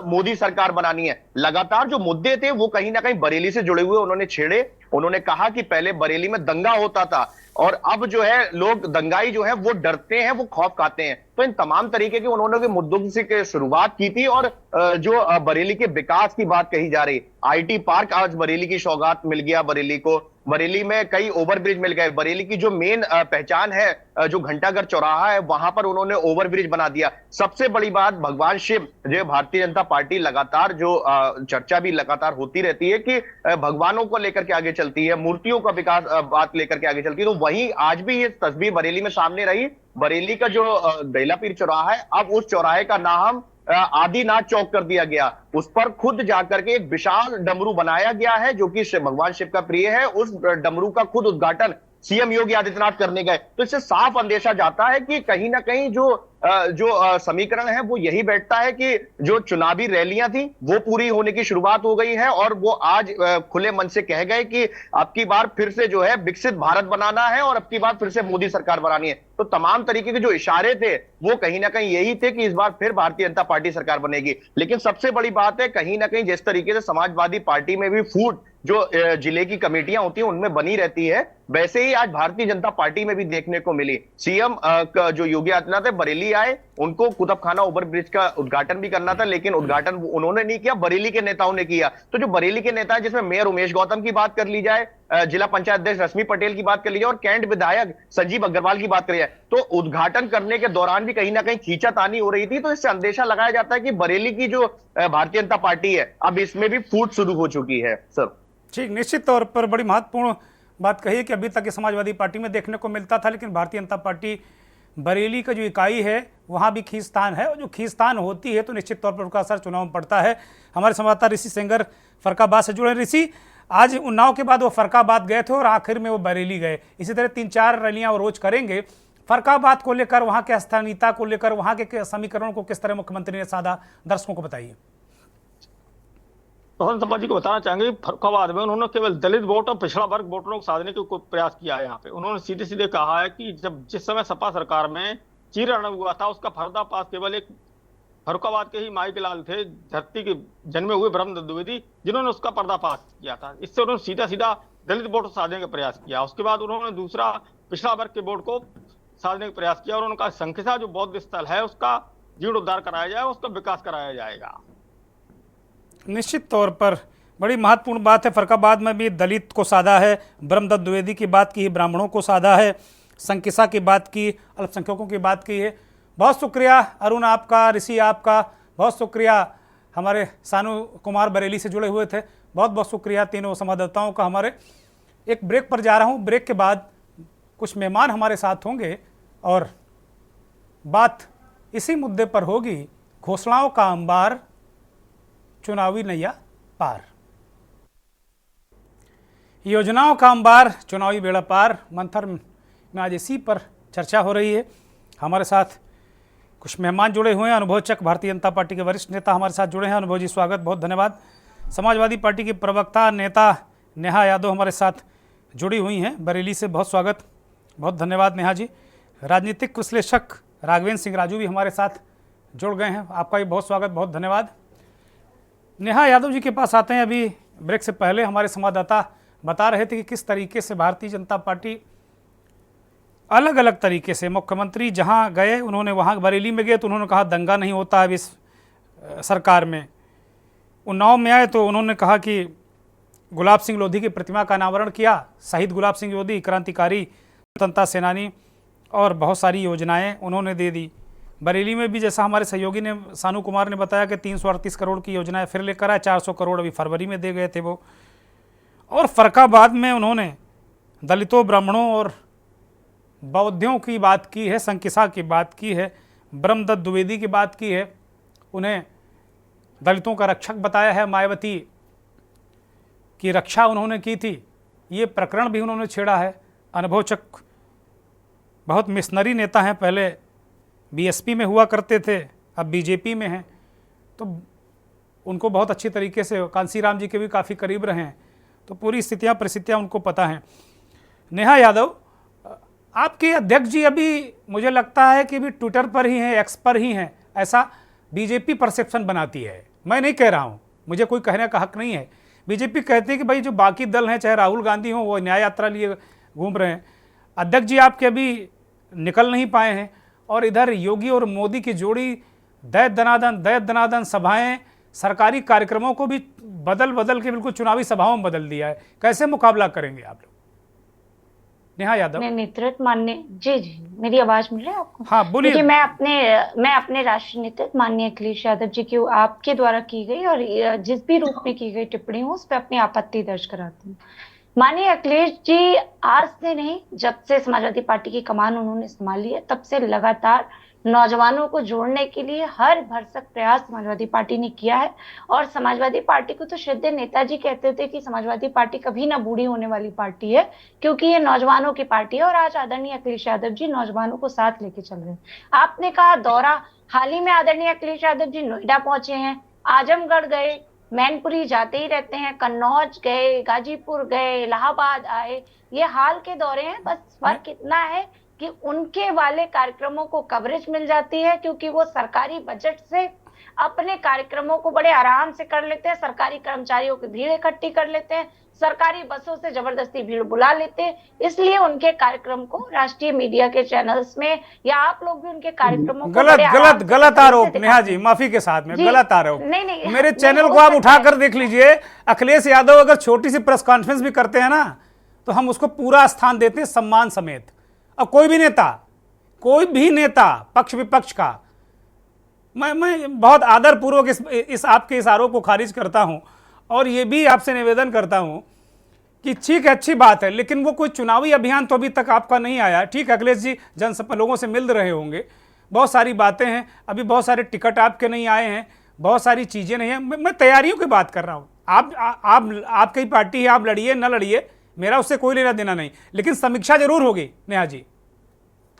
मोदी सरकार बनानी है। लगातार जो मुद्दे थे वो कहीं ना कहीं बरेली से जुड़े हुए उन्होंने छेड़े। उन्होंने कहा कि पहले बरेली में दंगा होता था और अब जो है लोग दंगाई जो है वो डरते हैं, वो खौफ खाते हैं। तो इन तमाम तरीके के उन्होंने मुद्दों से शुरुआत की थी। और जो बरेली के विकास की बात कही जा रही, आईटी पार्क आज बरेली की सौगात मिल गया बरेली को। बरेली में कई ओवरब्रिज मिल गए। बरेली की जो मेन पहचान है जो घंटाघर चौराहा है वहां पर उन्होंने ओवरब्रिज बना दिया। सबसे बड़ी बात, भगवान शिव जो भारतीय जनता पार्टी लगातार जो चर्चा भी लगातार होती रहती है कि भगवानों को लेकर के आगे चलती है, मूर्तियों का विकास बात लेकर के आगे चलती है, तो वहीं आज भी ये तस्वीर बरेली में सामने रही। बरेली का जो दैलापीर चौराहा है, अब उस चौराहे का नाम आदिनाथ चौक कर दिया गया। उस पर खुद जाकर के एक विशाल डमरू बनाया गया है जो कि भगवान शिव का प्रिय है। उस डमरू का खुद उद्घाटन सीएम योगी आदित्यनाथ करने गए। तो इससे साफ अंदेशा जाता है कि कहीं ना कहीं जो समीकरण है वो यही बैठता है कि जो चुनावी रैलियां थी वो पूरी होने की शुरुआत हो गई है और वो आज खुले मन से कह गए कि अब की बार फिर से जो है विकसित भारत बनाना है और अब की बार फिर से मोदी सरकार बनानी है। तो तमाम तरीके के जो इशारे थे वो कहीं ना कहीं यही थे कि इस बार फिर भारतीय जनता पार्टी सरकार बनेगी। लेकिन सबसे बड़ी बात है कहीं ना कहीं जिस तरीके से समाजवादी पार्टी में भी फूट जो जिले की कमेटियां होती हैं उनमें बनी रहती है, वैसे ही आज भारतीय जनता पार्टी में भी देखने को मिली। सीएम जो योगी आदित्यनाथ है बरेली आए, उनको कुतुबखाना ओवरब्रिज का उद्घाटन भी करना था लेकिन उद्घाटन उन्होंने नहीं किया, बरेली के नेताओं ने किया। तो जो बरेली के नेता है जिसमें मेयर उमेश गौतम की बात कर ली जाए, जिला पंचायत अध्यक्ष रश्मि पटेल की बात कर ली जाए और कैंट विधायक संजीव अग्रवाल की बात करी जाए, तो उद्घाटन करने के दौरान भी कहीं ना कहीं खींचातानी हो रही थी। तो इससे अंदेशा लगाया जाता है कि बरेली की जो भारतीय जनता पार्टी है अब इसमें भी फूट शुरू हो चुकी है। सर ठीक, निश्चित तौर पर बड़ी महत्वपूर्ण बात कही कि अभी तक ये समाजवादी पार्टी में देखने को मिलता था, लेकिन भारतीय जनता पार्टी बरेली का जो इकाई है वहाँ भी खींचतान है, और जो खींचतान होती है तो निश्चित तौर पर उसका असर चुनाव में पड़ता है। हमारे संवाददाता ऋषि सेंगर फरकाबाद से जुड़े। ऋषि, आज उन्नाव के बाद वो फरकाबाद गए थे और आखिर में वो बरेली गए। इसी तरह 3-4 रैलियाँ वो रोज करेंगे। फरकाबाद को लेकर, वहाँ के स्थानीयता को लेकर, वहाँ के समीकरणों को किस तरह मुख्यमंत्री ने साधा, दर्शकों को बताइए। रोहन सपा जी को बताना चाहेंगे फरुखाबाद में उन्होंने केवल दलित वोट और पिछड़ा वर्ग वोटरों को साधने का प्रयास किया है। यहाँ पे उन्होंने सीधे सीधे कहा है कि जिस समय सपा सरकार में चीरण हुआ था उसका पर्दाफाश केवल एक फरुखाबाद के ही माई के लाल थे, धरती के जन्मे हुए ब्रह्मदत्त द्विवेदी, जिन्होंने उसका पर्दाफाश किया था। इससे उन्होंने सीधा सीधा दलित वोट साधने का प्रयास किया। उसके बाद उन्होंने दूसरा पिछड़ा वर्ग के वोट को साधने का प्रयास किया और उन्होंने कहा संख्या जो बौद्ध स्थल है उसका जीर्णोद्धार कराया जाए, उसका विकास कराया जाएगा। निश्चित तौर पर बड़ी महत्वपूर्ण बात है। फरकाबाद में भी दलित को साधा है, ब्रह्मदत्त द्विवेदी की बात की, ब्राह्मणों को साधा है, संकिसा की बात की, अल्पसंख्यकों की बात की है। बहुत शुक्रिया अरुण आपका, ऋषि आपका, बहुत शुक्रिया हमारे सानू कुमार बरेली से जुड़े हुए थे, बहुत बहुत शुक्रिया तीनों संवाददाताओं का। हमारे एक ब्रेक पर जा रहा हूँ, ब्रेक के बाद कुछ मेहमान हमारे साथ होंगे और बात इसी मुद्दे पर होगी, घोषणाओं का अंबार, चुनावी नैया पार। योजनाओं का अंबार, चुनावी बेड़ा पार, मंथर में आज इसी पर चर्चा हो रही है। हमारे साथ कुछ मेहमान जुड़े हुए हैं। अनुभव चक भारतीय जनता पार्टी के वरिष्ठ नेता हमारे साथ जुड़े हैं। अनुभव जी स्वागत, बहुत धन्यवाद। समाजवादी पार्टी के प्रवक्ता नेता नेहा यादव हमारे साथ जुड़ी हुई हैं बरेली से। बहुत स्वागत, बहुत धन्यवाद नेहा जी। राजनीतिक विश्लेषक राघवेंद्र सिंह राजू भी हमारे साथ जुड़ गए हैं, आपका भी बहुत स्वागत, बहुत धन्यवाद। नेहा यादव जी के पास आते हैं। अभी ब्रेक से पहले हमारे संवाददाता बता रहे थे कि किस तरीके से भारतीय जनता पार्टी अलग अलग तरीके से, मुख्यमंत्री जहां गए उन्होंने वहां बरेली में गए तो उन्होंने कहा दंगा नहीं होता है इस सरकार में। उन्नाव में आए तो उन्होंने कहा कि गुलाब सिंह लोधी की प्रतिमा का अनावरण किया। शहीद गुलाब सिंह लोधी क्रांतिकारी स्वतंत्रता सेनानी, और बहुत सारी योजनाएं उन्होंने दे दी। बरेली में भी जैसा हमारे सहयोगी ने सानू कुमार ने बताया कि 338 करोड़ की योजनाएं फिर लेकर आए, 400 करोड़ अभी फरवरी में दे गए थे वो। और फरकाबाद में उन्होंने दलितों, ब्राह्मणों और बौद्धियों की बात की है, संकिसा की बात की है, ब्रह्मदत्त द्विवेदी की बात की है, उन्हें दलितों का रक्षक बताया है। मायावती की रक्षा उन्होंने की थी, ये प्रकरण भी उन्होंने छेड़ा है। अनुभवचक बहुत मिशनरी नेता हैं, पहले बीएसपी में हुआ करते थे, अब बीजेपी में हैं, तो उनको बहुत अच्छी तरीके से कांसीराम जी के भी काफ़ी करीब रहे हैं, तो पूरी स्थितियाँ परिस्थितियाँ उनको पता हैं। नेहा यादव, आपके अध्यक्ष जी अभी मुझे लगता है कि अभी ट्विटर पर ही हैं, एक्स पर ही हैं, ऐसा बीजेपी परसेप्शन बनाती है। मैं नहीं कह रहा हूँ, मुझे कोई कहने का हक नहीं है। बीजेपी कहती है कि भाई जो बाकी दल हैं, चाहे राहुल गांधी हो, वो न्याय यात्रा लिए घूम रहे हैं। अध्यक्ष जी आपके अभी निकल नहीं पाए हैं, और इधर योगी और मोदी की जोड़ी दैत दनादन सभाएं, सरकारी कार्यक्रमों को भी बदल बदल के बिल्कुल चुनावी सभाओं में बदल दिया है। कैसे मुकाबला करेंगे आप लोग? नेहा यादव, नेतृत्व माननीय जी, मेरी आवाज मिल रही है आपको? हाँ बोलिए। देखिए, मैं अपने राष्ट्रीय नेतृत्व माननीय अखिलेश यादव जी की आपके द्वारा की गई और जिस भी रूप में की गई टिप्पणी हो उस पर अपनी आपत्ति दर्ज कराती हूँ। माननीय अखिलेश जी आज से नहीं, जब से समाजवादी पार्टी की कमान उन्होंने संभाली है तब से लगातार नौजवानों को जोड़ने के लिए हर भरसक प्रयास समाजवादी पार्टी ने किया है। और समाजवादी पार्टी को तो श्रद्धेय नेताजी कहते थे कि समाजवादी पार्टी कभी ना बूढ़ी होने वाली पार्टी है, क्योंकि ये नौजवानों की पार्टी है। और आज आदरणीय अखिलेश यादव जी नौजवानों को साथ लेके चल रहे हैं। आपने कहा दौरा, हाल ही में आदरणीय अखिलेश यादव जी नोएडा पहुंचे हैं, आजमगढ़ गए, मैनपुरी जाते ही रहते हैं, कन्नौज गए, गाजीपुर गए, इलाहाबाद आए। ये हाल के दौरे हैं, बस फर्क इतना है कि उनके वाले कार्यक्रमों को कवरेज मिल जाती है, क्योंकि वो सरकारी बजट से अपने कार्यक्रमों को बड़े आराम से कर लेते हैं, सरकारी कर्मचारियों की भीड़ इकट्ठी कर लेते हैं, सरकारी बसों से जबरदस्ती भीड़ बुला लेते हैं। इसलिए उनके कार्यक्रम को राष्ट्रीय मीडिया के चैनल्स में, या आप लोग भी उनके कार्यक्रमों को गलत आरोप, नेहा जी माफी के साथ में गलत आरोप। नहीं, मेरे चैनल को आप उठाकर देख लीजिए। अखिलेश यादव अगर छोटी सी प्रेस कॉन्फ्रेंस भी करते हैं ना, तो हम उसको पूरा स्थान देते हैं सम्मान समेत। और कोई भी नेता पक्ष विपक्ष का, मैं बहुत आदरपूर्वक इस आपके इस आरोप को खारिज करता हूं, और ये भी आपसे निवेदन करता हूं कि ठीक है, अच्छी बात है, लेकिन वो कोई चुनावी अभियान तो अभी तक आपका नहीं आया। ठीक है, अखिलेश जी लोगों से मिल रहे होंगे, बहुत सारी बातें हैं, अभी बहुत सारे टिकट आपके नहीं आए हैं, बहुत सारी चीज़ें नहीं हैं। मैं तैयारियों की बात कर रहा हूँ। आपकी पार्टी है, आप लड़िए न लड़िए, मेरा उससे कोई लेना देना नहीं, लेकिन समीक्षा जरूर होगी। नेहा जी,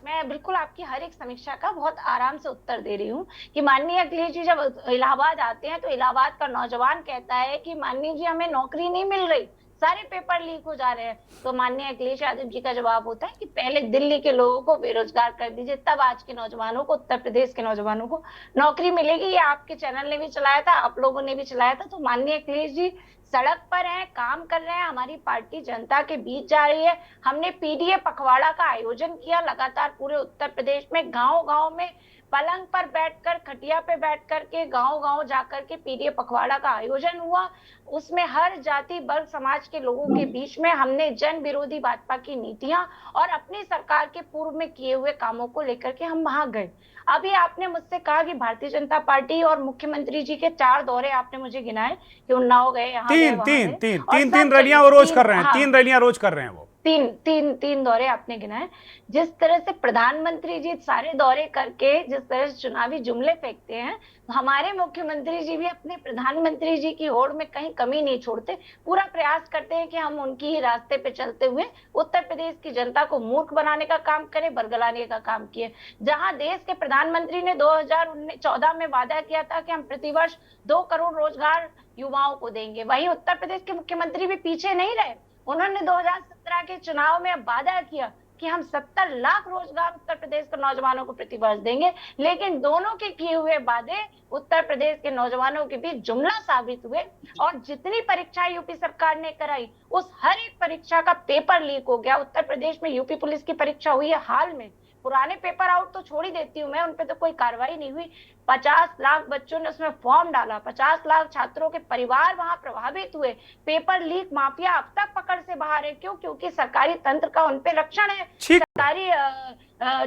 मैं बिल्कुल आपकी हर एक समीक्षा का बहुत आराम से उत्तर दे रही हूँ कि माननीय अखिलेश जी जब इलाहाबाद आते हैं तो इलाहाबाद का नौजवान कहता है कि माननीय जी हमें नौकरी नहीं मिल रही, सारे पेपर लीक हो जा रहे हैं। तो माननीय अखिलेश यादव जी का जवाब होता है कि पहले दिल्ली के लोगों को बेरोजगार कर दीजिए, तब आज के नौजवानों को, उत्तर प्रदेश के नौजवानों को नौकरी मिलेगी। ये आपके चैनल ने भी चलाया था, आप लोगों ने भी चलाया था। तो माननीय अखिलेश जी सड़क पर हैं, काम कर रहे हैं, हमारी पार्टी जनता के बीच जा रही है। हमने पीडीए पखवाड़ा का आयोजन किया लगातार पूरे उत्तर प्रदेश में, गांव-गांव में पलंग पर बैठकर, खटिया पे बैठकर के गांव-गांव जाकर के पीडीए पखवाड़ा का आयोजन हुआ। उसमें हर जाति वर्ग समाज के लोगों के बीच में हमने जन विरोधी भाजपा की नीतियां और अपनी सरकार के पूर्व में किए हुए कामों को लेकर के हम वहां गए। अभी आपने मुझसे कहा कि भारतीय जनता पार्टी और मुख्यमंत्री जी के 4 दौरे आपने मुझे गिनाए कि उन्नाव गए, यहाँ तीन रैलियां वो रोज कर रहे हैं, 3 रैलियां रोज कर रहे हैं वो। तीन दौरे आपने गिनाए। जिस तरह से प्रधानमंत्री जी सारे दौरे करके जिस तरह से चुनावी जुमले फेंकते हैं, हमारे मुख्यमंत्री जी भी अपने प्रधानमंत्री जी की होड़ में कहीं कमी नहीं छोड़ते। पूरा प्रयास करते हैं कि हम उनकी ही रास्ते पे चलते हुए उत्तर प्रदेश की जनता को मूर्ख बनाने का काम करें, बरगलाने का काम किए। जहां देश के प्रधानमंत्री ने 2014 में वादा किया था कि हम प्रतिवर्ष 2 करोड़ रोजगार युवाओं को देंगे, वहीं उत्तर प्रदेश के मुख्यमंत्री भी पीछे नहीं रहे। उन्होंने 2017 के चुनाव में वादा किया कि हम 70 लाख रोजगार उत्तर प्रदेश के नौजवानों को प्रतिवर्ष देंगे, लेकिन दोनों के किए हुए वादे उत्तर प्रदेश के नौजवानों के बीच जुमला साबित हुए। और जितनी परीक्षा यूपी सरकार ने कराई, उस हर एक परीक्षा का पेपर लीक हो गया। उत्तर प्रदेश में यूपी पुलिस की परीक्षा हुई है हाल में, पुराने पेपर आउट तो छोड़ ही देती हूँ मैं, उनपे तो कोई कार्रवाई नहीं हुई। 50 लाख बच्चों ने उसमें फॉर्म डाला, 50 लाख छात्रों के परिवार वहां प्रभावित हुए। पेपर लीक माफिया अब तक पकड़ से बाहर है। क्यों? क्योंकि सरकारी तंत्र का उनपे रक्षण है। ठीक सरकारी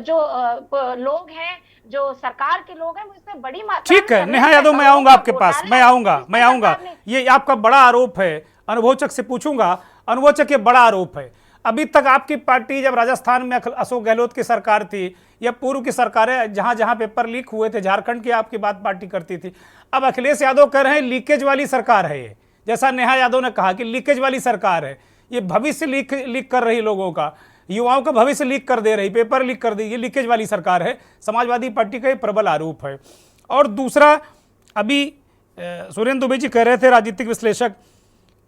जो लोग हैं, जो सरकार के लोग हैं, वो इसमें बड़ी मात्रा ठीक है। नेहा यादव, मैं आऊंगा आपके पास, मैं आऊंगा। ये आपका बड़ा आरोप है, अनुभवचक से पूछूंगा। अनुभवचक, ये बड़ा आरोप है। अभी तक आपकी पार्टी जब राजस्थान में अशोक गहलोत की सरकार थी या पूर्व की सरकारें जहां जहां पेपर लीक हुए थे, झारखंड की आपकी बात पार्टी करती थी। अब अखिलेश यादव कह रहे हैं लीकेज वाली सरकार है ये। जैसा नेहा यादव ने कहा कि लीकेज वाली सरकार है, ये भविष्य लीक कर रही, लोगों का, युवाओं का भविष्य लीक कर दे रही, पेपर लीक कर दी, ये लीकेज वाली सरकार है। समाजवादी पार्टी का ये प्रबल आरोप है। और दूसरा, अभी सुरेंद्र दुबे जी कह रहे थे, राजनीतिक विश्लेषक,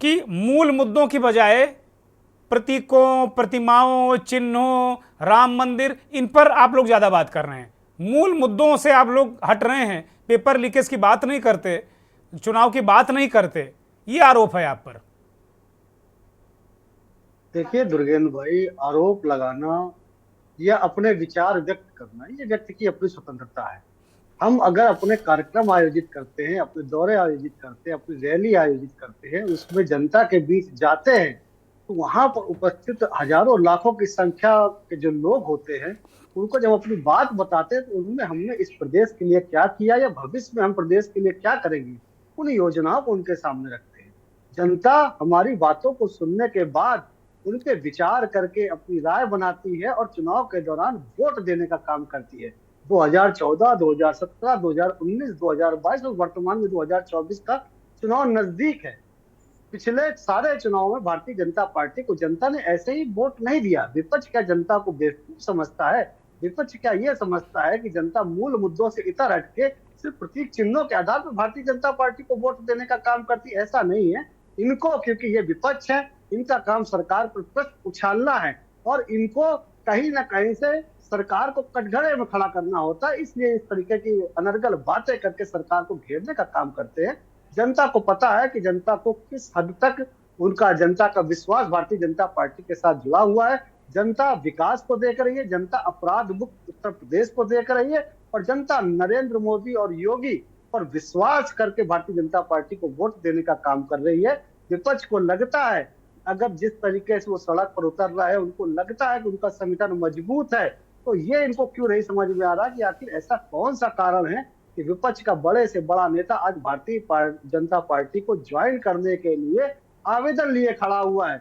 कि मूल मुद्दों की बजाय प्रतीकों, प्रतिमाओं, चिन्हों, राम मंदिर, इन पर आप लोग ज्यादा बात कर रहे हैं। मूल मुद्दों से आप लोग हट रहे हैं, पेपर लीकेज की बात नहीं करते, चुनाव की बात नहीं करते, ये आरोप है आप पर। देखिए दुर्गेंद्र भाई, आरोप लगाना या अपने विचार व्यक्त करना, ये व्यक्ति की अपनी स्वतंत्रता है। हम अगर अपने कार्यक्रम आयोजित करते हैं, अपने दौरे आयोजित करते हैं, अपनी रैली आयोजित करते हैं, उसमें जनता के बीच जाते हैं, तो वहां पर उपस्थित हजारों लाखों की संख्या के जो लोग होते हैं, उनको जब अपनी बात बताते हैं, तो उनमें हमने इस प्रदेश के लिए क्या किया या भविष्य में हम प्रदेश के लिए क्या करेंगे, उन योजनाओं को उनके सामने रखते हैं। जनता हमारी बातों को सुनने के बाद उनके विचार करके अपनी राय बनाती है और चुनाव के दौरान वोट देने का काम करती है। 2014, 2017, 2019, 2022 और वर्तमान में 2024 का चुनाव नजदीक है। पिछले सारे चुनाव में भारतीय जनता पार्टी को जनता ने ऐसे ही वोट नहीं दिया। विपक्ष क्या जनता को बेवकूफ समझता है? विपक्ष क्या ये समझता है कि जनता मूल मुद्दों से इतर हट के सिर्फ प्रतीक चिन्हों के आधार पर भारतीय जनता पार्टी को वोट देने का काम करती? ऐसा नहीं है। इनको, क्योंकि ये विपक्ष है, इनका काम सरकार पर प्रश्न उछालना है और इनको कहीं ना कहीं से सरकार को कटघरे में खड़ा करना होता है। इसलिए इस तरीके की अनर्गल बातें करके सरकार को घेरने का काम करते हैं। जनता को पता है कि जनता को किस हद तक उनका, जनता का विश्वास भारतीय जनता पार्टी के साथ जुड़ा हुआ है। जनता विकास को देख रही है, जनता अपराध मुक्त उत्तर प्रदेश को देख रही है और जनता नरेंद्र मोदी और योगी पर विश्वास करके भारतीय जनता पार्टी को वोट देने का काम कर रही है। विपक्ष को लगता है अगर जिस तरीके से वो सड़क पर उतर रहा है, उनको लगता है कि उनका संगठन मजबूत है, तो ये इनको क्यों नहीं समझ में आ रहा कि आखिर ऐसा कौन सा कारण है कि विपक्ष का बड़े से बड़ा नेता आज भारतीय जनता पार्टी को ज्वाइन करने के लिए आवेदन लिए खड़ा हुआ है।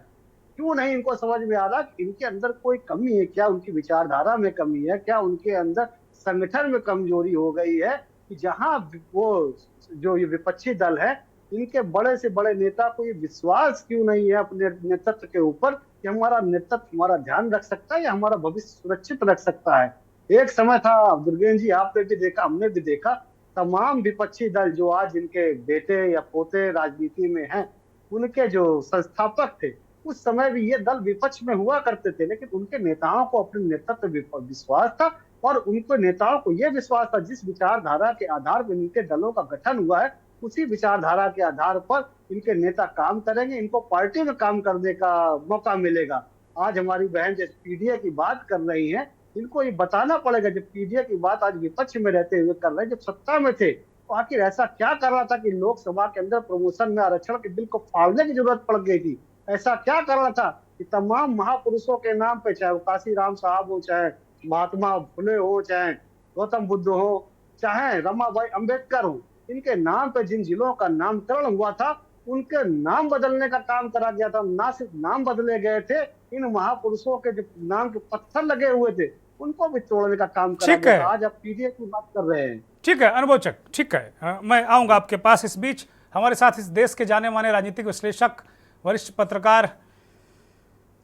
क्यों नहीं इनको समझ में आ रहा कि इनके अंदर कोई कमी है क्या? उनकी विचारधारा में कमी है क्या? उनके अंदर संगठन में कमजोरी हो गई है कि जहां वो जो ये विपक्षी दल है, इनके बड़े से बड़े नेता को ये विश्वास क्यों नहीं है अपने नेतृत्व के ऊपर कि हमारा नेतृत्व हमारा ध्यान रख सकता है या हमारा भविष्य सुरक्षित रख सकता है। एक समय था दुर्गेंद्र जी, आपने भी देखा, हमने भी देखा, तमाम विपक्षी दल जो आज इनके बेटे या पोते राजनीति में हैं, उनके जो संस्थापक थे, उस समय भी ये दल विपक्ष में हुआ करते थे, लेकिन उनके नेताओं को अपने नेतृत्व विश्वास था और उनके नेताओं को यह विश्वास था जिस विचारधारा के आधार पर इनके दलों का गठन हुआ है, उसी विचारधारा के आधार पर इनके नेता काम करेंगे, इनको पार्टी में काम करने का मौका मिलेगा। आज हमारी बहन जब पीडीए की बात कर रही है, इनको ये बताना पड़ेगा, जब पीडीए की बात आज विपक्ष में रहते हुए कर रहे हैं, जब सत्ता में थे तो आखिर ऐसा क्या कर रहा था कि लोकसभा के अंदर प्रमोशन में आरक्षण के बिल को फाड़ने की जरूरत पड़ गई थी? ऐसा क्या कर रहा था कि तमाम महापुरुषों के नाम पे, चाहे वो काशीराम साहब हो, चाहे महात्मा फुले हो, चाहे गौतम बुद्ध हो, चाहे रमाबाई अंबेडकर हो, इनके नाम पे जिन जिलों का नामकरण हुआ था, उनके नाम बदलने का काम करा गया था। ना सिर्फ नाम बदले गए थे, इन महापुरुषों के जो नाम के पत्थर लगे हुए थे उनको भी तोड़ने का काम करा गया था। आज आप पीडीए की बात कर रहे हैं। ठीक है अनुभव चक, ठीक है, मैं आऊंगा आपके पास। इस बीच हमारे साथ इस देश के जाने माने राजनीतिक विश्लेषक, वरिष्ठ पत्रकार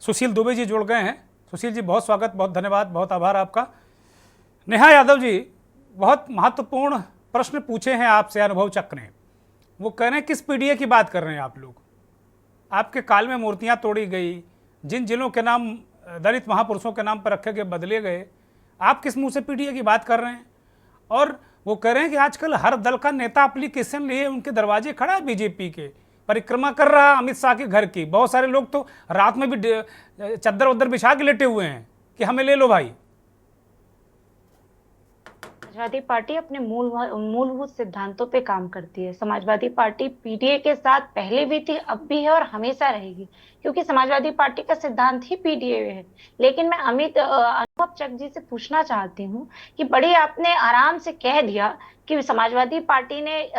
सुशील दुबे जी जुड़ गए हैं। सुशील जी बहुत स्वागत, बहुत धन्यवाद, बहुत आभार आपका। नेहा यादव जी बहुत महत्वपूर्ण प्रश्न पूछे हैं आपसे अनुभव चक ने। वो कह रहे हैं किस पीडीए की बात कर रहे हैं आप लोग? आपके काल में मूर्तियां तोड़ी गई, जिन जिलों के नाम दलित महापुरुषों के नाम पर रखे गए बदले गए, आप किस मुंह से पीडीए की बात कर रहे हैं? और वो कह रहे हैं कि आजकल हर दल का नेता एप्लीकेशन लिए उनके दरवाजे खड़ा है, बीजेपी के परिक्रमा कर रहा है अमित शाह के घर की। बहुत सारे लोग तो रात में भी चद्दर उद्दर बिछा के लेटे हुए हैं कि हमें ले लो भाई। समाजवादी पार्टी अपने मूलभूत सिद्धांतों पे काम करती है। समाजवादी पार्टी पीडीए के साथ पहले भी थी, अब भी है और हमेशा रहेगी, क्योंकि समाजवादी पार्टी का सिद्धांत ही पीडीए है। लेकिन मैं अनुभव चक जी से पूछना चाहती हूँ कि बड़ी आपने आराम से कह दिया कि समाजवादी पार्टी ने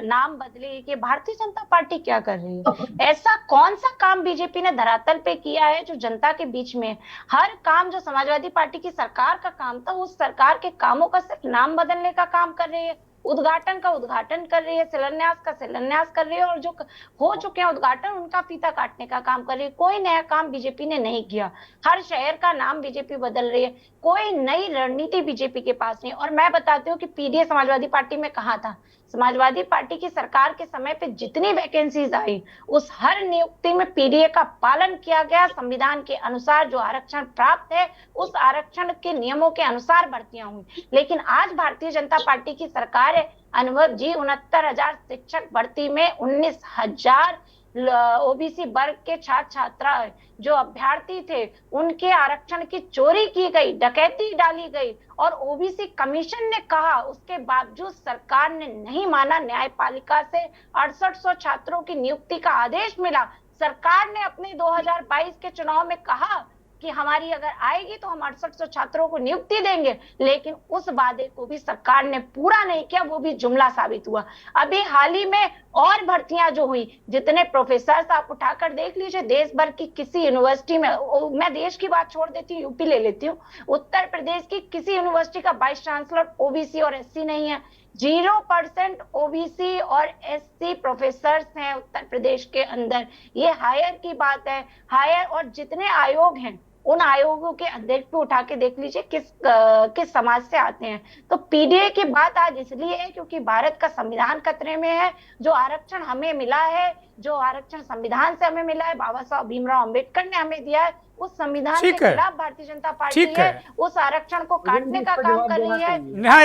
नाम बदले, कि भारतीय जनता पार्टी क्या कर रही है? ऐसा कौन सा काम बीजेपी ने धरातल पे किया है जो जनता के बीच में? हर काम जो समाजवादी पार्टी की सरकार का काम था, उस सरकार के कामों का सिर्फ नाम बदलने का काम कर रही है, उद्घाटन का उद्घाटन कर रही है, शिलान्यास का शिलान्यास कर रही है, और जो हो चुके हैं उद्घाटन उनका फीता काटने का काम कर रही है। कोई नया काम बीजेपी ने नहीं किया। हर शहर का नाम बीजेपी बदल रही है, कोई नई रणनीति बीजेपी के पास नहीं। और मैं बताती हूँ कि पीडीए समाजवादी पार्टी में कहाँ था। समाजवादी पार्टी की सरकार के समय पे जितनी वैकेंसीज आई, उस हर नियुक्ति में पीडीए का पालन किया गया। संविधान के अनुसार जो आरक्षण प्राप्त है, उस आरक्षण के नियमों के अनुसार भर्तियां हुई। लेकिन आज भारतीय जनता पार्टी की सरकार है, अनुभव जी 69,000 शिक्षक भर्ती में 19,000 ओबीसी वर्ग के छात्र छात्रा जो अभ्यर्थी थे उनके आरक्षण की चोरी की गई, डकैती डाली गई, और ओबीसी कमीशन ने कहा, उसके बावजूद सरकार ने नहीं माना। न्यायपालिका से 6800 छात्रों की नियुक्ति का आदेश मिला। सरकार ने अपने 2022 के चुनाव में कहा कि हमारी अगर आएगी तो हम 6800 छात्रों को नियुक्ति देंगे, लेकिन उस वादे को भी सरकार ने पूरा नहीं किया, वो भी जुमला साबित हुआ। अभी हाल ही में और भर्तियां जो हुई, जितने प्रोफेसर आप उठाकर देख लीजिए देश भर की किसी यूनिवर्सिटी में, मैं देश की बात छोड़ देती हूँ, यूपी ले लेती हूँ, उत्तर प्रदेश की किसी यूनिवर्सिटी का वाइस चांसलर ओबीसी और एससी नहीं है। 0% ओबीसी और एससी प्रोफेसर हैं उत्तर प्रदेश के अंदर। ये हायर की बात है। हायर और जितने आयोग हैं उन आयोगों के अध्यक्ष को उठा के देख लीजिए किस समाज से आते हैं। तो पीडीए की बात आज इसलिए है क्योंकि भारत का संविधान खतरे में है। जो आरक्षण हमें मिला है, जो आरक्षण संविधान से हमें मिला है, बाबा साहब भीमराव अंबेडकर ने हमें दिया है, उस संविधान के खिलाफ भारतीय जनता पार्टी है, उस आरक्षण को काटने का काम कर रही है। नेहा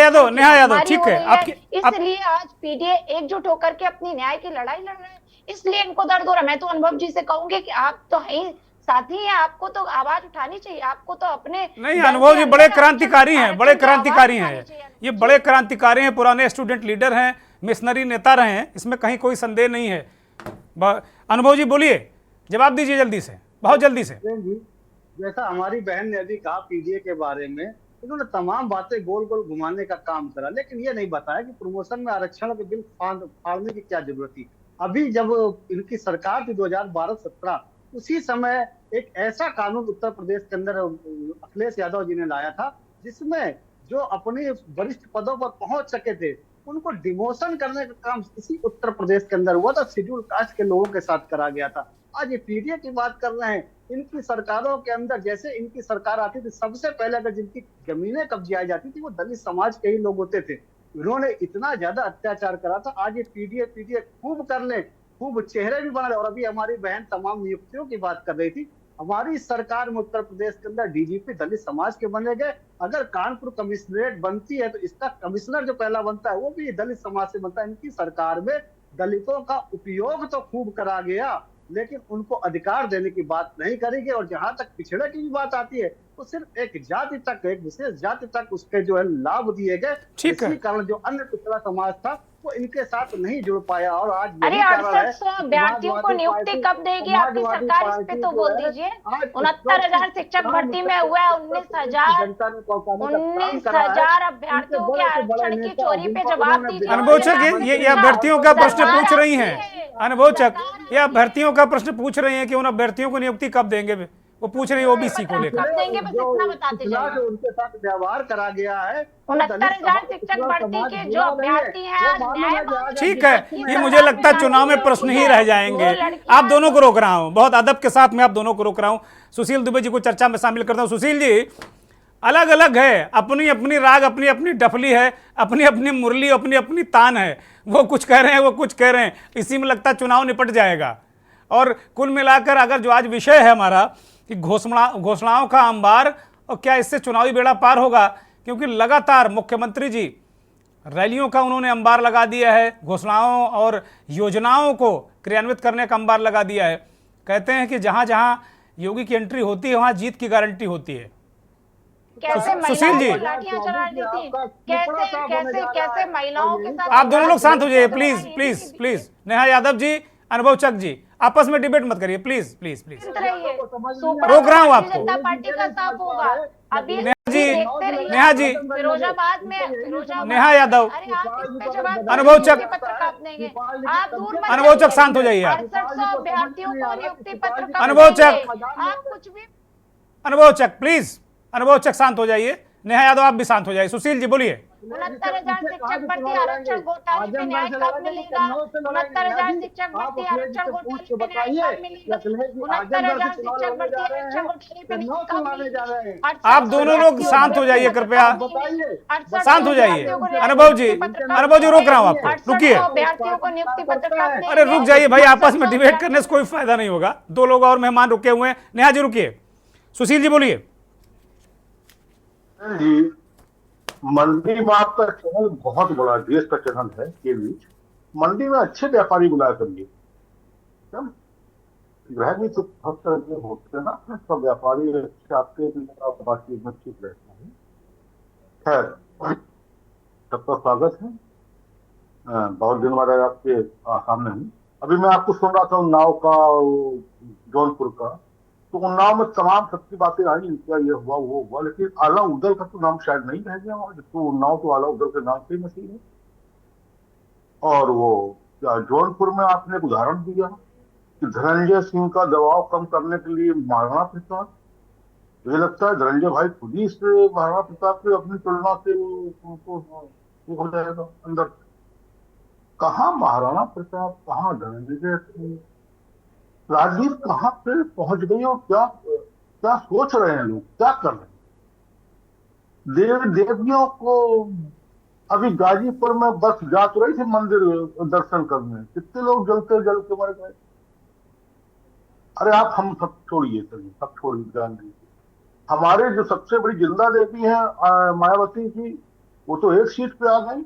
यादव ठीक है, इसलिए आज पीडीए एकजुट होकर के अपनी न्याय की लड़ाई लड़ रहे हैं, इसलिए इनको दर्द हो रहा है। मैं तो अनुभव जी से कहूंगी कि आप तो है साथी हैं, आपको तो आवाज उठानी चाहिए, आपको तो अपने नहीं। अनुभव जी बड़े क्रांतिकारी हैं, बड़े क्रांतिकारी हैं, ये बड़े क्रांतिकारी हैं, पुराने स्टूडेंट लीडर हैं, मिशनरी नेता रहे हैं, इसमें कहीं कोई संदेह नहीं है। अनुभव जी बोलिए, जवाब दीजिए जल्दी से, बहुत जल्दी से। जैसा हमारी बहन ने अभी कहा पीडीए के बारे में, इन्होंने तमाम बातें गोल गोल घुमाने का काम करा, लेकिन ये नहीं बताया कि प्रमोशन में आरक्षण के बिल फाड़ने की क्या जरूरत थी। अभी जब इनकी सरकार थी 2012-17, उसी समय एक ऐसा कानून उत्तर प्रदेश के अंदर अखिलेश यादव जी ने लाया था, जिसमें जो अपने वरिष्ठ पदों पर पहुंच सके थे उनको डिमोशन करने का काम इसी उत्तर प्रदेश के अंदर हुआ था, शेड्यूल कास्ट के लोगों के साथ करा गया था। आज ये पीडीए की बात कर रहे हैं। इनकी सरकारों के अंदर जैसे इनकी सरकार आती थी, सबसे पहले अगर जिनकी जमीनें कब्जाई जाती थी वो दलित समाज के ही लोग होते थे। इन्होंने इतना ज्यादा अत्याचार करा था। आज ये पीडीए खूब कर ले, खूब चेहरे भी बना रहे। और अभी हमारी बहन तमाम नियुक्तियों की बात कर रही थी। हमारी सरकार में उत्तर प्रदेश के अंदर डीजीपी दलित समाज के बने गए। अगर कानपुर कमिश्नरेट बनती है तो इसका कमिश्नर जो पहला बनता है वो भी दलित समाज से बनता है। इनकी सरकार में दलितों का उपयोग तो खूब करा गया, लेकिन उनको अधिकार देने की बात नहीं करेंगे। और जहां तक पिछड़े की भी बात आती है तो सिर्फ एक जाति तक, एक विशेष जाति तक उसके जो है लाभ दिए गए। इसी कारण जो अन्य पिछड़ा समाज था वो इनके साथ नहीं जुड़ पाया। और आज 6800 अभ्यर्थियों को नियुक्ति कब देगी आपकी सरकार, इस पे तो बोल दीजिए। 69,000 शिक्षक भर्ती में हुआ है, 19,000 अभ्यर्थियों के आरक्षण की चोरी पे जवाब दीजिए। अनुभव जी ये अभ्यर्थियों का प्रश्न पूछ रही हैं, अनुभवचक, ये अभ्यर्थियों का प्रश्न पूछ रहे हैं कि उन अभ्यर्थियों को नियुक्ति कब देंगे, वो पूछ रही है ओबीसी को लेकर। कब देंगे, बस इतना बताते जाइए। जो उनके साथ व्यवहार करा गया है, 69,000 शिक्षक भर्ती के जो अभ्यर्थी हैं आज न्याय ठीक है, ये मुझे लगता है चुनाव में प्रश्न ही रह जाएंगे। आप दोनों को रोक रहा हूं, बहुत अदब के साथ मैं आप दोनों को रोक रहा हूं। सुशील दुबे जी को चर्चा में शामिल करता हूं। सुशील जी, अलग अलग है, अपनी अपनी राग, अपनी अपनी डफली है, अपनी अपनी मुरली, अपनी अपनी तान है। वो कुछ कह रहे हैं, वो कुछ कह रहे हैं, इसी में लगता है चुनाव निपट जाएगा। और कुल मिलाकर अगर जो आज विषय है हमारा कि घोषणाओं का अंबार, और क्या इससे चुनावी बेड़ा पार होगा, क्योंकि लगातार मुख्यमंत्री जी रैलियों का उन्होंने अंबार लगा दिया है, घोषणाओं और योजनाओं को क्रियान्वित करने का अंबार लगा दिया है। कहते हैं कि जहां जहां योगी की एंट्री होती है वहां जीत की गारंटी होती है। कैसे सुशील जी, महिलाओं को लाठियां चला दी थी, कैसे कैसे कैसे महिलाओं के साथ। आप दोनों लोग शांत हो जाइए please please please. Neha Yadav ji, अनुभवचक जी, आपस में डिबेट मत करिए प्लीज प्लीज प्लीज। रोक रहा हूं आपको। जनता पार्टी का साफ होगा अभी। नेहा जी, फिरोजाबाद में नेहा यादव, अरे आप इस पे जवाब अनुभवचक, पत्र काट देंगे आप, दूर मत अनुभवचक शांत हो जाइए आप। 6800 अभ्यर्थियों को नियुक्ति पत्र काट अनुभवचक, देंगे। आप कुछ भी अनुभवचक प्लीज, अनुभवचक शांत हो जाइए। नेहा यादव आप भी शांत हो जाइए। सुशील जी बोलिए। 69,000 शिक्षक भर्ती आरक्षण घोटाले पे न्याय कब मिलेगा? 69,000 शिक्षक भर्ती आरक्षण घोटाले पे न्याय कब मिलेगा? 69,000 शिक्षक भर्ती आरक्षण घोटाले पे न्याय कब मिलेगा? आप दोनों लोग शांत हो जाइए कृपया, शांत हो जाइए। अनुभव जी, अनुभव जी रोक रहा हूँ आपको, रुकिए। अभ्यर्थियों को नियुक्ति पत्र काट अरे रुक जाइए भाई, आपस में डिबेट करने से कोई फायदा नहीं होगा। दो लोग और मेहमान रुके हुए हैं। नेहा जी रुकिए। सुशील जी बोलिए। जी, मंडी में आपका चैनल बहुत बड़ा देश का चैनल है के बीच। मंडी में अच्छे व्यापारी बुलाया करिए। ग्रह भी तो बहुत तरह के होते हैं ना, सब व्यापारी अच्छे आते हैं, बातचीत में ठीक रहता है। खैर, सबका स्वागत है। बहुत दिन बाद आपके सामने हूँ। अभी मैं आपको सुन रहा था उन्नाव का, जौनपुर का, तो उन्नाव में तमाम सच्ची बातें आई, क्या ये हुआ वो हुआ, लेकिन आला उदल का तो नाम शायद नहीं रह गया वहां। तो उन्नाव तो आला उदल के नाम से ही मशहूर है। और वो जौनपुर में आपने एक उदाहरण दिया कि धनंजय सिंह का दबाव कम करने के लिए महाराणा प्रताप, मुझे लगता है धनंजय भाई खुद ही से महाराणा प्रताप की अपनी तुलना से उनको हो जाएगा अंदर। कहाँ महाराणा प्रताप, कहाँ धनंजय सिंह, राजनीति कहाँ पे पहुंच गई और क्या क्या सोच रहे हैं लोग, क्या कर रहे हैं। देव देवियों को अभी गाजीपुर में बस जा तो रही थी मंदिर दर्शन करने, कितने लोग जलते जल के मर गए। अरे आप हम सब छोड़िए, चलिए सब छोड़िए, ध्यान दीजिए। हमारे जो सबसे बड़ी जिंदा देवी है मायावती जी, वो तो एक सीट पे आ गई।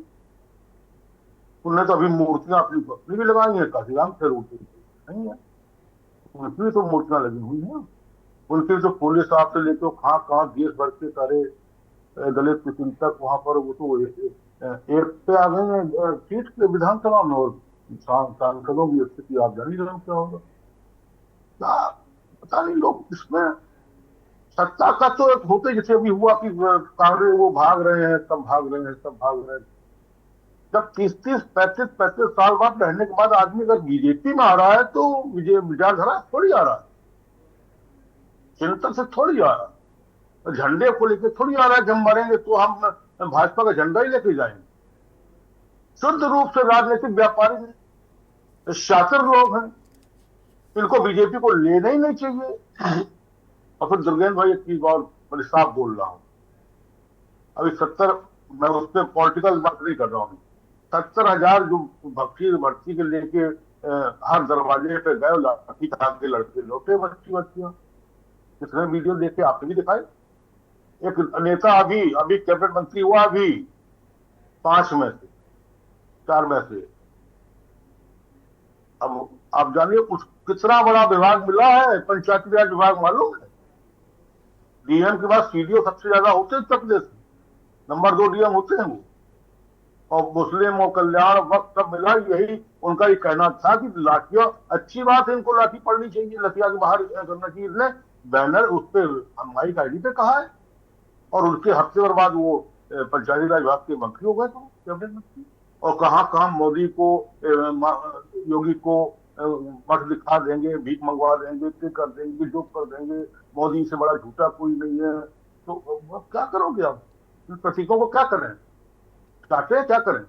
उन्होंने तो अभी मूर्तियां अपनी भी लगाई है, काशीराम स्वरूप नहीं है, उनकी तो मूर्तियां लगी हुई हैं। उनके जो पुलिस साहब से लेकर कहाँ देश भर के सारे दलित चिंतक वहां पर, वो तो एक पे आ गए हैं सीट के विधानसभा में। और सांसदों की स्थिति आप जान ही रहे क्या होगा। क्या पता नहीं, लोग इसमें सत्ता का तो एक होते, जैसे अभी हुआ कि कांग्रेस वो भाग रहे हैं, सब भाग रहे हैं, सब भाग रहे हैं। जब 30-30, 35-35 साल बाद रहने के बाद आदमी अगर बीजेपी में आ रहा है तो विचारधारा थोड़ी आ रहा है, चिंतन से थोड़ी आ रहा है, झंडे को लेकर थोड़ी आ रहा है कि हम मरेंगे तो हम भाजपा का झंडा ही लेके जाएंगे। शुद्ध रूप से राजनीतिक व्यापारी हैं, शातिर लोग हैं, इनको बीजेपी को लेना ही नहीं चाहिए। और फिर दुर्गेंद्र भाई एक चीज और बड़ी साफ बोल रहा हूं, अभी 70, मैं उस पर पॉलिटिकल बात नहीं कर रहा हूं, 70,000 जो भर्ती के लेके हर दरवाजे पे गए, लाठी ताक के लड़के लौटे बच्चियां। किसने वीडियो देखे, आपने भी दिखाई। एक नेता अभी कैबिनेट मंत्री हुआ, अभी 5 में से 4 में से। अब आप जानिए कुछ कितना बड़ा विभाग मिला है, पंचायती राज विभाग, मालूम है। डीएम के बाद सीडीओ सबसे ज्यादा होते हैं उत्तर प्रदेश में, नंबर 2 डीएम होते हैं वो। और मुस्लिम और कल्याण वक्त सब मिला, यही उनका ही कहना था कि लाठियां, अच्छी बात है, इनको लाठी पड़नी चाहिए, लठिया के बाहर करना चाहिए। इसने बैनर उस पर हमारी आईडी पे कहा है, और उसके हफ्ते भर बाद वो पंचायती राज विभाग के मंत्री हो गए थे, कैबिनेट मंत्री। और कहाँ मोदी को, योगी को मठ दिखा देंगे, भीख मंगवा देंगे, ये कर देंगे, जो कर देंगे, मोदी से बड़ा झूठा कोई नहीं है। तो क्या करोगे आप? इन प्रतीकों को क्या करें, चाहते हैं क्या करें?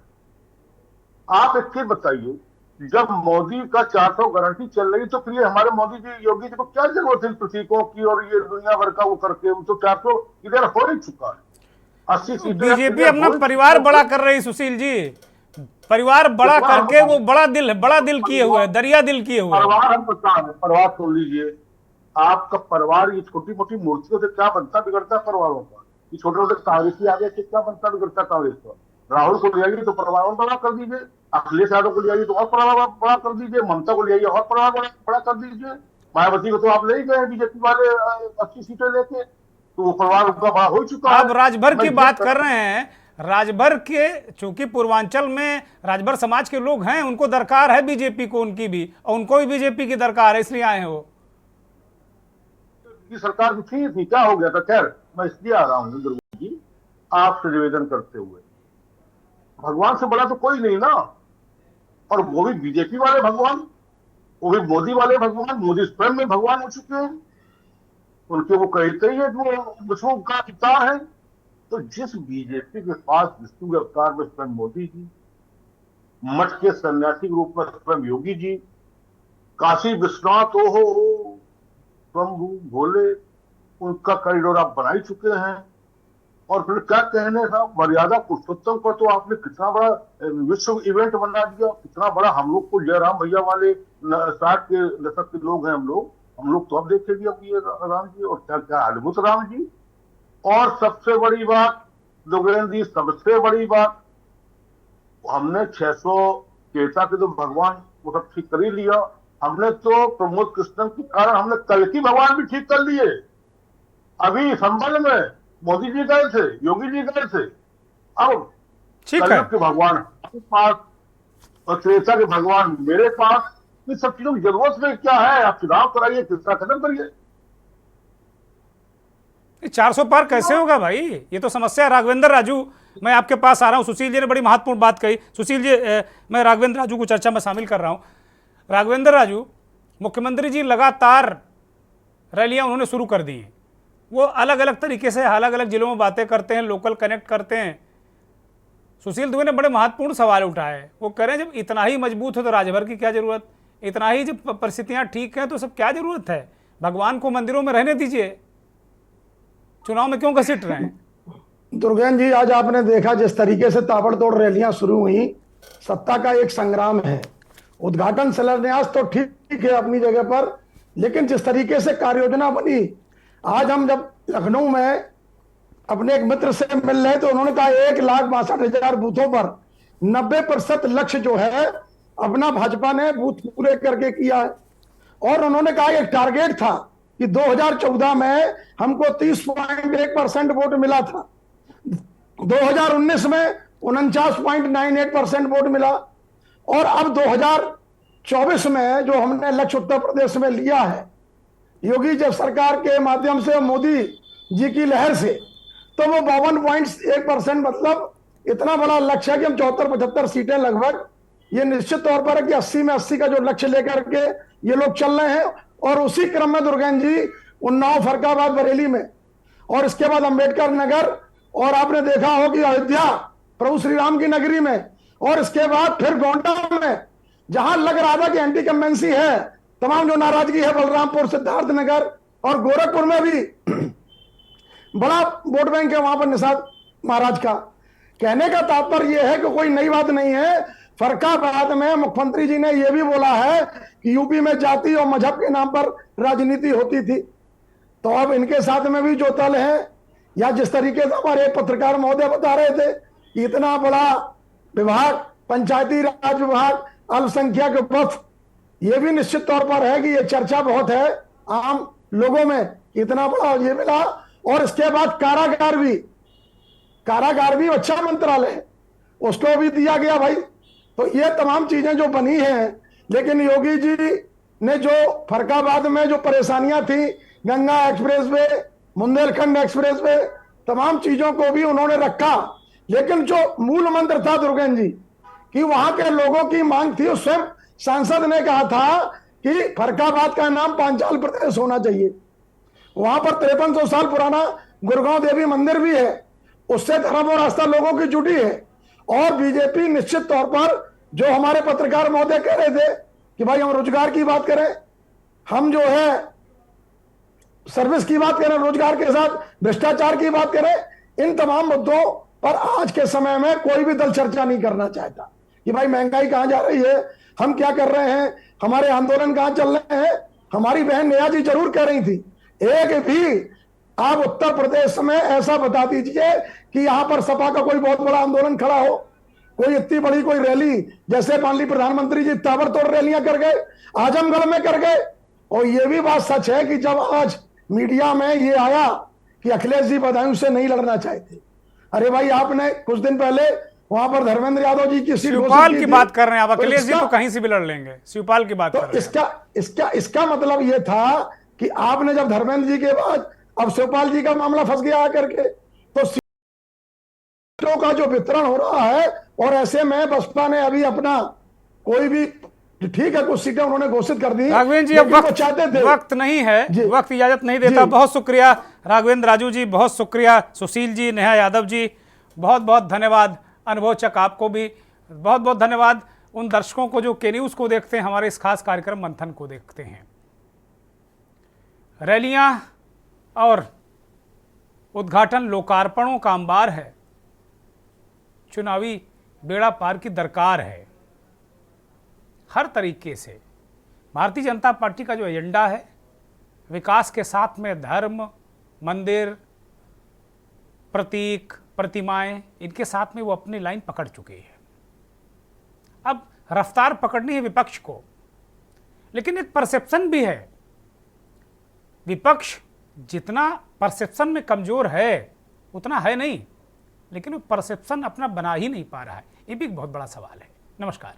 आप एक चीज बताइए, जब मोदी का 400 गारंटी चल रही तो फिर ये हमारे मोदी जी, योगी जी को क्या जरूरत है इन प्रतीकों की और ये दुनिया भर का वो करके? तो 400 इधर हो ही चुका है, 80 सीटें। बीजेपी अपना परिवार बड़ा कर रही, सुशील जी, परिवार बड़ा करके वो बड़ा दिल किए हुए है, दरिया दिल किए हुए। परिवार हम बता रहे, परिवार सुन लीजिए, आपका परिवार ये छोटी मोटी मूर्तियों से क्या बनता बिगड़ता परिवारों का? ये छोटे छोटे कांग्रेसी आगे से क्या बनता बिगड़ता कांग्रेस का? राहुल को ले आइए तो परिवार और बड़ा कर दीजिए, अखिलेश यादव को ले आइए तो और बड़ा कर दीजिए, ममता को ले आइए और बड़ा कर दीजिए, मायावती को तो आप ले ही गए बीजेपी वाले 80 सीटें लेके, तो वो परिवार उनका बड़ा हो चुका है। आप राजभर की बात कर रहे हैं, राजभर के, चूंकि पूर्वांचल में राजभर समाज के लोग हैं, उनको दरकार है बीजेपी को, उनकी भी, और उनको भी बीजेपी की दरकार है, इसलिए आए हैं वो। सरकार की थी क्या हो गया था? खैर मैं इसलिए आ रहा हूँ दुर्गा जी आपसे निवेदन करते हुए, भगवान से बड़ा तो कोई नहीं ना, और वो भी बीजेपी वाले भगवान, वो भी मोदी वाले भगवान, मोदी स्वयं में भगवान हो चुके हैं, उनके वो कहते ही है जो विष्णु का अवतार है। तो जिस बीजेपी के पास विष्णु के अवतार में स्वयं मोदी जी, मठ के सन्यासी के रूप में स्वयं योगी जी, काशी विश्वनाथ हो स्वयं भोले, उनका कॉरिडोर आप बना ही चुके हैं। और फिर क्या कहने साहब, मर्यादा पुरुषोत्तम को तो आपने कितना बड़ा विश्व इवेंट बना दिया, कितना बड़ा। हम लोग को जयराम भैया वाले 60 के दशक के लोग हैं हम लोग तो अब देखेंगे अब ये राम जी, और क्या क्या अद्भुत राम जी। और सबसे बड़ी बात दुर्गेन्द्र जी, सबसे बड़ी बात, हमने 600 केता के तो भगवान वो सब ठीक कर ही लिया, हमने तो प्रमोद कृष्णन के कारण हमने कल्कि भगवान भी ठीक कर लिए। अभी संबल में मोदी जी गए थे, योगी जी गए थे, अब कलयुग के भगवान आपके पास और त्रेता के भगवान मेरे पास, इन सब चीजों की जरूरत में क्या है? आप चुनाव कराइए, तीसरा खत्म करिए। 400 पार कैसे होगा भाई, ये तो समस्या है। राघवेंद्र राजू, मैं आपके पास आ रहा हूं। सुशील जी ने बड़ी महत्वपूर्ण बात कही। सुशील जी, मैं राघवेंद्र राजू को चर्चा में शामिल कर रहा हूं। राघवेंद्र राजू, मुख्यमंत्री जी लगातार रैलियां उन्होंने शुरू कर दी हैं, वो अलग अलग तरीके से अलग अलग जिलों में बातें करते हैं, लोकल कनेक्ट करते हैं। सुशील दुबे ने बड़े महत्वपूर्ण सवाल उठाए। वो कह रहे हैं जब इतना ही मजबूत हो तो राजभर की क्या जरूरत, इतना ही जब परिस्थितियां ठीक हैं तो सब क्या जरूरत है, भगवान को मंदिरों में रहने दीजिए, चुनाव में क्यों घसीट रहे हैं? दुर्गेन्द्र जी, आज आपने देखा जिस तरीके से ताबड़तोड़ रैलियां शुरू हुई, सत्ता का एक संग्राम है। उद्घाटन शिलान्यास तो ठीक है अपनी जगह पर, लेकिन जिस तरीके से कार्य योजना बनी, आज हम जब लखनऊ में अपने एक मित्र से मिल रहे तो उन्होंने कहा 1,62,000 बूथों पर 90% लक्ष्य जो है अपना भाजपा ने बूथ पूरे करके किया है। और उन्होंने कहा एक टारगेट था कि 2014 में हमको 30.1% वोट मिला था, 2019 में 49.98% वोट मिला, और अब 2024 में जो हमने लक्ष्य उत्तर प्रदेश में लिया है योगी जब सरकार के माध्यम से, मोदी जी की लहर से, तो वो 52.1%, मतलब इतना बड़ा लक्ष्य है कि हम 74-75 सीटें लगभग, ये निश्चित तौर पर है कि 80 में 80 का जो लक्ष्य लेकर के ये लोग चल रहे हैं। और उसी क्रम में दुर्गेन्द्र जी, उन्नाव, फरक्काबाद, बरेली में, और इसके बाद अंबेडकर नगर, और आपने देखा हो कि अयोध्या प्रभु श्री राम की नगरी में, और इसके बाद फिर गोंडा में, जहां लग रहा था कि एंटी कम्बेंसी है, तमाम जो नाराजगी है, बलरामपुर, सिद्धार्थनगर और गोरखपुर में भी बड़ा वोट बैंक है वहां पर निषाद महाराज का। कहने का तात्पर्य यह है कि कोई नई बात नहीं है। फरक्काबाद में मुख्यमंत्री जी ने यह भी बोला है कि यूपी में जाति और मजहब के नाम पर राजनीति होती थी, तो अब इनके साथ में भी जो तल है, या जिस तरीके से हमारे पत्रकार महोदय बता रहे थे कि इतना बड़ा विभाग, पंचायती राज विभाग, अल्पसंख्यक वक्फ, ये भी निश्चित तौर पर है कि ये चर्चा बहुत है आम लोगों में, इतना बड़ा ये मिला। और इसके बाद कारागार भी अच्छा मंत्रालय है, उसको भी दिया गया भाई। तो ये तमाम चीजें जो बनी हैं, लेकिन योगी जी ने जो फरक्काबाद में जो परेशानियां थी, Ganga express way, Bundelkhand express way, तमाम चीजों को भी उन्होंने रखा। लेकिन जो मूल मंत्र था दुर्गेन्द्र जी, कि वहां के लोगों की मांग थी, स्वयं सांसद ने कहा था कि फरक्काबाद का नाम पांचाल प्रदेश होना चाहिए। वहां पर 5300 साल पुराना गुरगांव देवी मंदिर भी है, उससे धर्म और आस्था लोगों की जुटी है। और बीजेपी निश्चित तौर पर, जो हमारे पत्रकार महोदय कह रहे थे कि भाई हम रोजगार की बात करें, हम जो है सर्विस की बात करें, रोजगार के साथ भ्रष्टाचार की बात करें, इन तमाम मुद्दों पर आज के समय में कोई भी दल चर्चा नहीं करना चाहता कि भाई महंगाई कहां जा रही है, हम क्या कर रहे हैं, हमारे आंदोलन कहां चल रहे हैं। हमारी बहन नेहा जी जरूर कह रही थी, एक भी आप उत्तर प्रदेश में ऐसा बता दीजिए कि यहां पर सपा का कोई बहुत बड़ा आंदोलन खड़ा हो, कोई इतनी बड़ी कोई रैली, जैसे मान ली प्रधानमंत्री जी ताबड़तोड़ रैलियां कर गए, आजमगढ़ में कर गए। और यह भी बात सच है कि जब आज मीडिया में ये आया कि अखिलेश जी बदायूं से नहीं लड़ना चाहते, अरे भाई आपने कुछ दिन पहले वहां पर धर्मेंद्र यादव जी की सीट शिवपाल की बात कर रहे हैं आप, अखिलेश जी तो कहीं से भी लड़ लेंगे, शिवपाल की बात कर रहे हैं। इसका मतलब यह था कि आपने जब धर्मेंद्र जी के बाद अब शिवपाल जी का मामला फंस गया आकर के, तो सीटों का जो वितरण हो रहा है, और ऐसे में बसपा ने अभी अपना कोई भी, ठीक है कुछ सीटें उन्होंने घोषित कर दी, राघवेंद्र जी अब वक्त नहीं है, वक्त इजाजत नहीं देता। बहुत शुक्रिया राघवेंद्र राजू जी, बहुत शुक्रिया सुशील जी, नेहा यादव जी, बहुत बहुत धन्यवाद। अनुभवचक आपको भी बहुत बहुत धन्यवाद। उन दर्शकों को जो के न्यूज़ को देखते हैं, हमारे इस खास कार्यक्रम मंथन को देखते हैं। रैलियां और उद्घाटन लोकार्पणों का अंबार है, चुनावी बेड़ा पार की दरकार है। हर तरीके से भारतीय जनता पार्टी का जो एजेंडा है, विकास के साथ में धर्म, मंदिर, प्रतीक, प्रतिमाएं, इनके साथ में वो अपनी लाइन पकड़ चुकी है। अब रफ्तार पकड़नी है विपक्ष को, लेकिन एक परसेप्शन भी है, विपक्ष जितना परसेप्शन में कमजोर है उतना है नहीं, लेकिन वो परसेप्शन अपना बना ही नहीं पा रहा है। ये भी एक बहुत बड़ा सवाल है। नमस्कार।